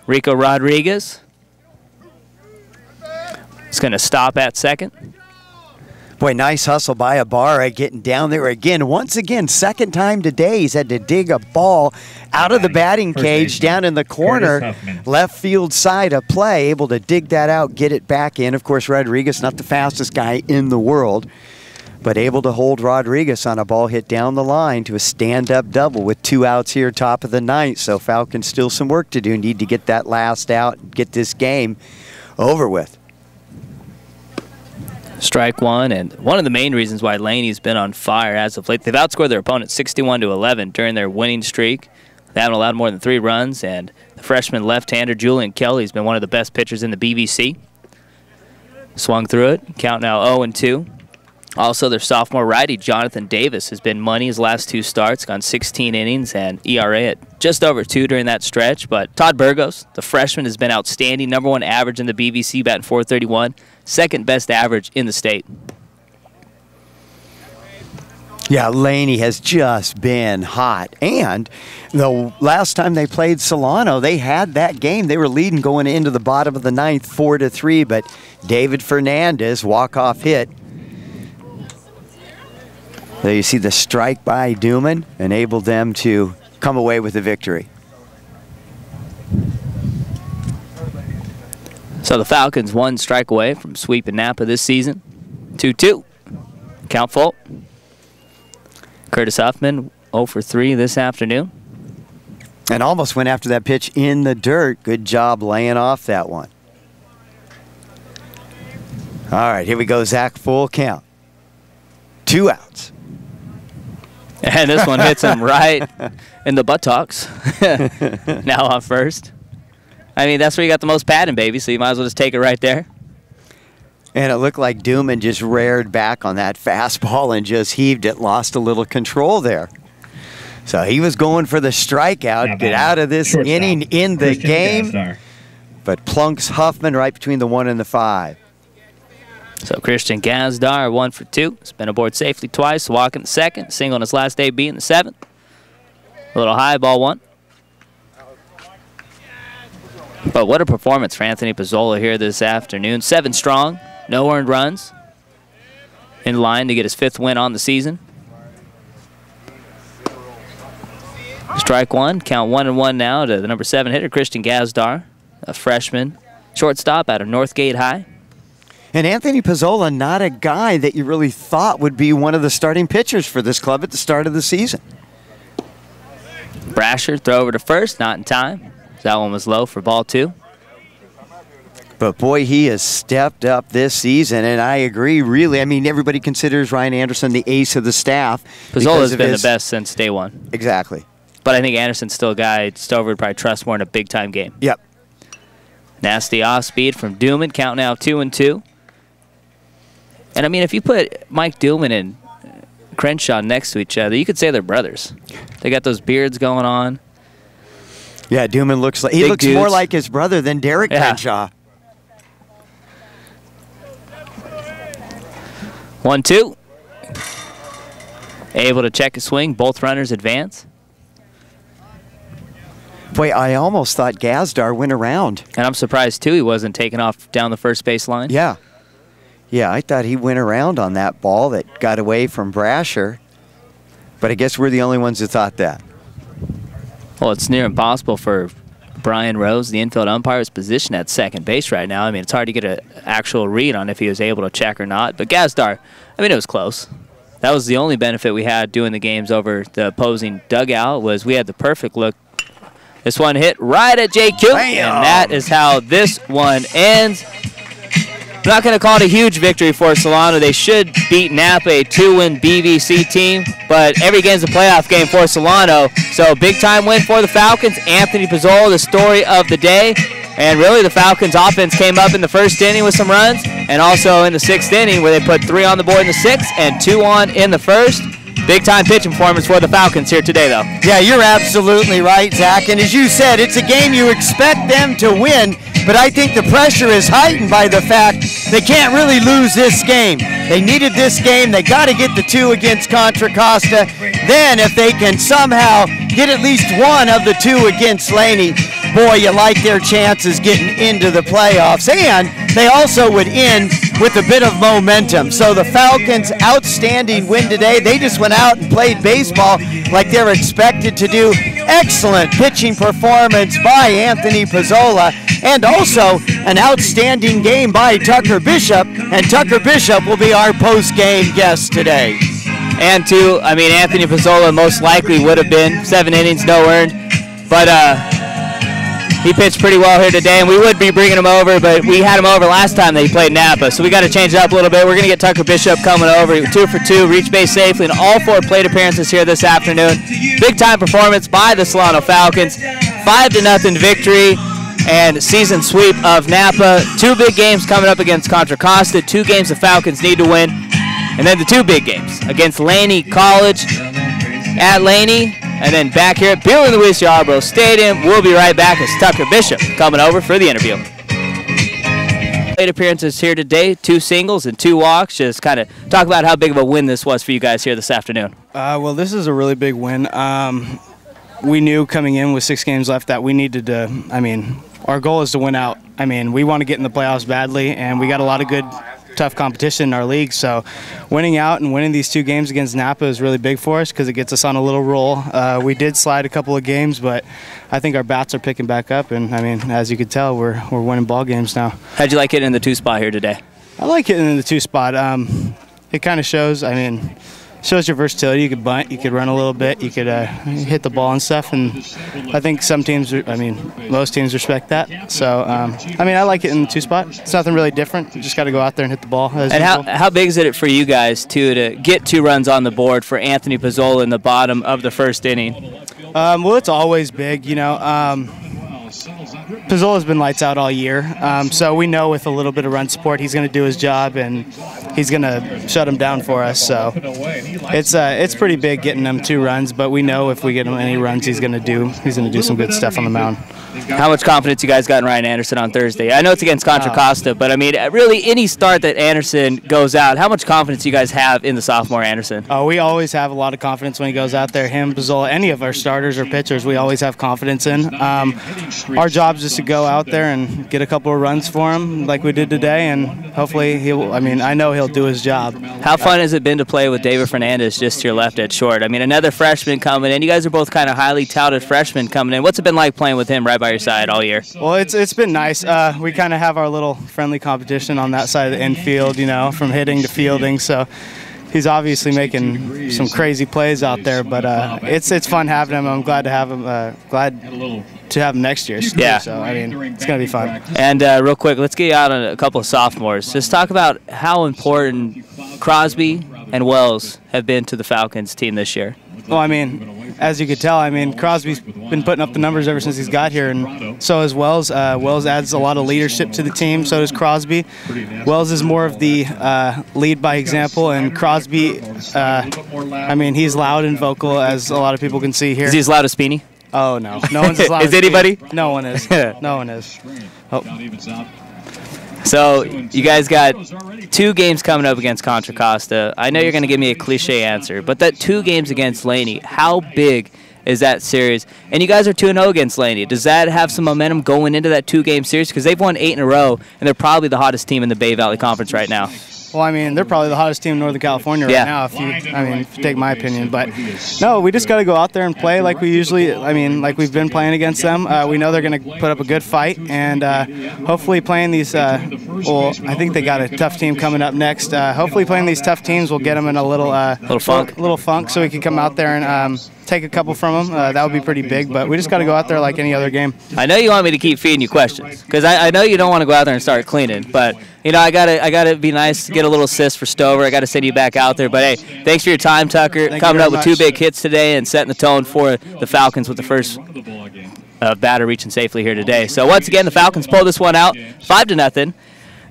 Rico Rodriguez is going to stop at second.
Boy, nice hustle by Ibarra getting down there again. Once again, second time today, he's had to dig a ball out of the batting cage down in the corner, left field side of play, able to dig that out, get it back in. Of course, Rodriguez, not the fastest guy in the world, but able to hold Rodriguez on a ball hit down the line to a stand-up double with 2 outs here, top of the 9th. So Falcons still some work to do. Need to get that last out, get this game over with.
Strike 1, and one of the main reasons why Laney's been on fire as of late, they've outscored their opponent 61-11 during their winning streak. They haven't allowed more than 3 runs, and the freshman left-hander Julian Kelly has been one of the best pitchers in the BBC. Swung through it, count now 0-2. Also, their sophomore righty, Jonathan Davis, has been money his last 2 starts, gone 16 innings and ERA at just over 2 during that stretch. But Todd Burgos, the freshman, has been outstanding. #1 average in the BBC, batting .431, second best average in the state.
Yeah, Laney has just been hot. And the last time they played Solano, they had that game. They were leading going into the bottom of the 9th, 4-3. But David Fernandez, walk-off hit. There you see the strike by Duman, enabled them to come away with a victory.
So the Falcons 1 strike away from sweeping Napa this season. 2-2. Count full. Curtis Huffman 0 for 3 this afternoon.
And almost went after that pitch in the dirt. Good job laying off that one. All right, here we go, Zach. Full count. 2 outs.
And this one hits him right in the buttocks. Now on first. I mean, that's where you got the most padding, baby, so you might as well just take it right there.
And it looked like Duman just reared back on that fastball and just heaved it, lost a little control there. So he was going for the strikeout, get out of this inning in the game. But plunks Huffman right between the 1 and the 5.
So Christian Gazdar 1 for 2. He's been aboard safely twice, walk in the 2nd, single on his last AB in the 7th. A little high, ball 1. But what a performance for Anthony Pizzola here this afternoon. 7 strong, no earned runs. In line to get his 5th win on the season. Strike 1, count 1-1 now to the number 7 hitter, Christian Gazdar, a freshman shortstop out of Northgate High.
And Anthony Pizzola, not a guy that you really thought would be one of the starting pitchers for this club at the start of the season.
Brasher, throw over to first, not in time. That one was low for ball 2.
But boy, he has stepped up this season, and I agree, really. I mean, everybody considers Ryan Anderson the ace of the staff.
Pizzola's been the best since day 1.
Exactly.
But I think Anderson's still a guy Stover would probably trust more in a big-time game.
Yep.
Nasty off-speed from Duman, count now 2-2. And, I mean, if you put Mike Duman and Crenshaw next to each other, you could say they're brothers. They got those beards going on.
Yeah, Duman looks like he looks more like his brother than Derek Crenshaw.
1-2. Able to check a swing. Both runners advance.
Boy, I almost thought Gazdar went around.
And I'm surprised, too, he wasn't taken off down the first base line.
Yeah. Yeah, I thought he went around on that ball that got away from Brasher. But I guess we're the only ones who thought that.
Well, it's near impossible for Brian Rose, the infield umpire's position at second base right now. I mean, it's hard to get an actual read on if he was able to check or not. But Gazdar, I mean, it was close. That was the only benefit we had doing the games over the opposing dugout was we had the perfect look. This one hit right at JQ, and that is how this one ends. I'm not going to call it a huge victory for Solano. They should beat Napa, a 2-win BVC team, but every game's a playoff game for Solano. So big-time win for the Falcons. Anthony Pizzola, the story of the day. And really the Falcons offense came up in the first inning with some runs, and also in the 6th inning where they put 3 on the board in the 6th and 2 on in the 1st. Big-time pitching performance for the Falcons here today, though.
Yeah, you're absolutely right, Zach. And as you said, it's a game you expect them to win, but I think the pressure is heightened by the fact they can't really lose this game. They needed this game. They got to get the 2 against Contra Costa. Then if they can somehow get at least 1 of the 2 against Laney, boy, you like their chances getting into the playoffs. And they also would end with a bit of momentum. So the Falcons, outstanding win today. They just went out and played baseball like they're expected to do. Excellent pitching performance by Anthony Pizzola, and also an outstanding game by Tucker Bishop. And Tucker Bishop will be our post-game guest today.
And two, I mean, Anthony Pizzola most likely would have been 7 innings, no earned. But he pitched pretty well here today, and we would be bringing him over, but we had him over last time that he played Napa, so we got to change it up a little bit. We're going to get Tucker Bishop coming over, 2 for 2, reached base safely in all 4 plate appearances here this afternoon. Big-time performance by the Solano Falcons, 5-0 victory and season sweep of Napa. 2 big games coming up against Contra Costa, 2 games the Falcons need to win, and then the 2 big games against Laney College at Laney, and then back here at Billy Luis Yarbrough Stadium. We'll be right back as Tucker Bishop coming over for the interview. Plate appearances here today, 2 singles and 2 walks. Just kind of talk about how big of a win this was for you guys here this afternoon.
Well, this is a really big win. We knew coming in with 6 games left that we needed to, our goal is to win out. We want to get in the playoffs badly, and we got a lot of good, tough competition in our league, so winning out and winning these 2 games against Napa is really big for us because it gets us on a little roll. We did slide a couple of games, but I think our bats are picking back up, and as you could tell, we're winning ball games now.
How'd you like it in the 2 spot here today?
I like hitting in the 2 spot. It kind of shows, shows your versatility. You could bunt, you could run a little bit, you could hit the ball and stuff, and I think some teams, most teams respect that. So, I like it in the 2 spot. It's nothing really different. You just got to go out there and hit the ball.
And how big is it for you guys, too, to get 2 runs on the board for Anthony Pizzola in the bottom of the 1st inning?
Well, it's always big, Pizzola's been lights out all year, so we know with a little bit of run support he's going to do his job and he's going to shut him down for us. So it's pretty big getting them 2 runs, but we know if we get him any runs he's going to do some good stuff on the mound.
How much confidence you guys got in Ryan Anderson on Thursday? I know it's against Contra Costa, but really any start that Anderson goes out, how much confidence do you guys have in the sophomore Anderson?
Oh, we always have a lot of confidence when he goes out there. Him, Pizzola, any of our starters or pitchers, we always have confidence in. Our job is just to go out there and get a couple of runs for him like we did today, and hopefully he'll, I know he'll do his job.
How fun has it been to play with David Fernandez just to your left at short? Another freshman coming in. You guys are both kind of highly touted freshmen coming in. What's it been like playing with him right by your side all year?
Well, it's been nice. We kind of have our little friendly competition on that side of the infield, from hitting to fielding, so he's obviously making some crazy plays out there, but it's fun having him. I'm glad to have him. Glad to have him next year.
Yeah.
So it's gonna be fun.
And real quick, let's get you out on a couple of sophomores. Just talk about how important Crosby and Wells have been to the Falcons team this year.
Well, as you could tell, Crosby's been putting up the numbers ever since he's got here, and so has Wells. Wells adds a lot of leadership to the team, so does Crosby. Wells is more of the lead by example, and Crosby, he's loud and vocal, as a lot of people can see here.
Is he as loud as Speeny?
Oh, no. No one's as loud
is
as
anybody?
Speeny. No one is. No one is. Oh.
So you guys got 2 games coming up against Contra Costa. I know you're going to give me a cliche answer, but that 2 games against Laney, how big is that series? And you guys are 2-0 against Laney. Does that have some momentum going into that 2-game series? Because they've won 8 in a row, and they're probably the hottest team in the Bay Valley Conference right now.
Well, they're probably the hottest team in Northern California right now, if you take my opinion. But no, we just got to go out there and play like we usually, like we've been playing against them. We know they're going to put up a good fight, and hopefully playing these, I think they got a tough team coming up next. Hopefully playing these tough teams will get them in a little funk, so we can come out there and take a couple from them. That would be pretty big, but we just got to go out there like any other game.
I know you want me to keep feeding you questions, because I know you don't want to go out there and start cleaning, but I gotta be nice, get a little assist for Stover. I gotta send you back out there. But hey, thanks for your time, Tucker. Coming up with 2 big hits today and setting the tone for the Falcons with the first batter reaching safely here today. So once again, the Falcons pull this one out 5-0.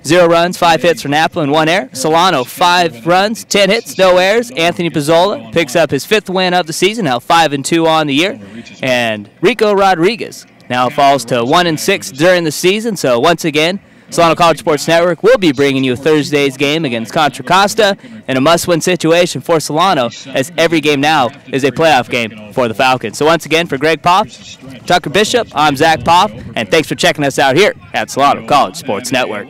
0 runs, 5 hits for Napa and 1 error. Solano, 5 runs, 10 hits, no errors. Anthony Pizzola picks up his 5th win of the season, now 5-2 on the year. And Rico Rodriguez now falls to 1-6 during the season. So once again, Solano College Sports Network will be bringing you Thursday's game against Contra Costa in a must-win situation for Solano, as every game now is a playoff game for the Falcons. So once again, for Greg Popp, Tucker Bishop, I'm Zach Popp, and thanks for checking us out here at Solano College Sports Network.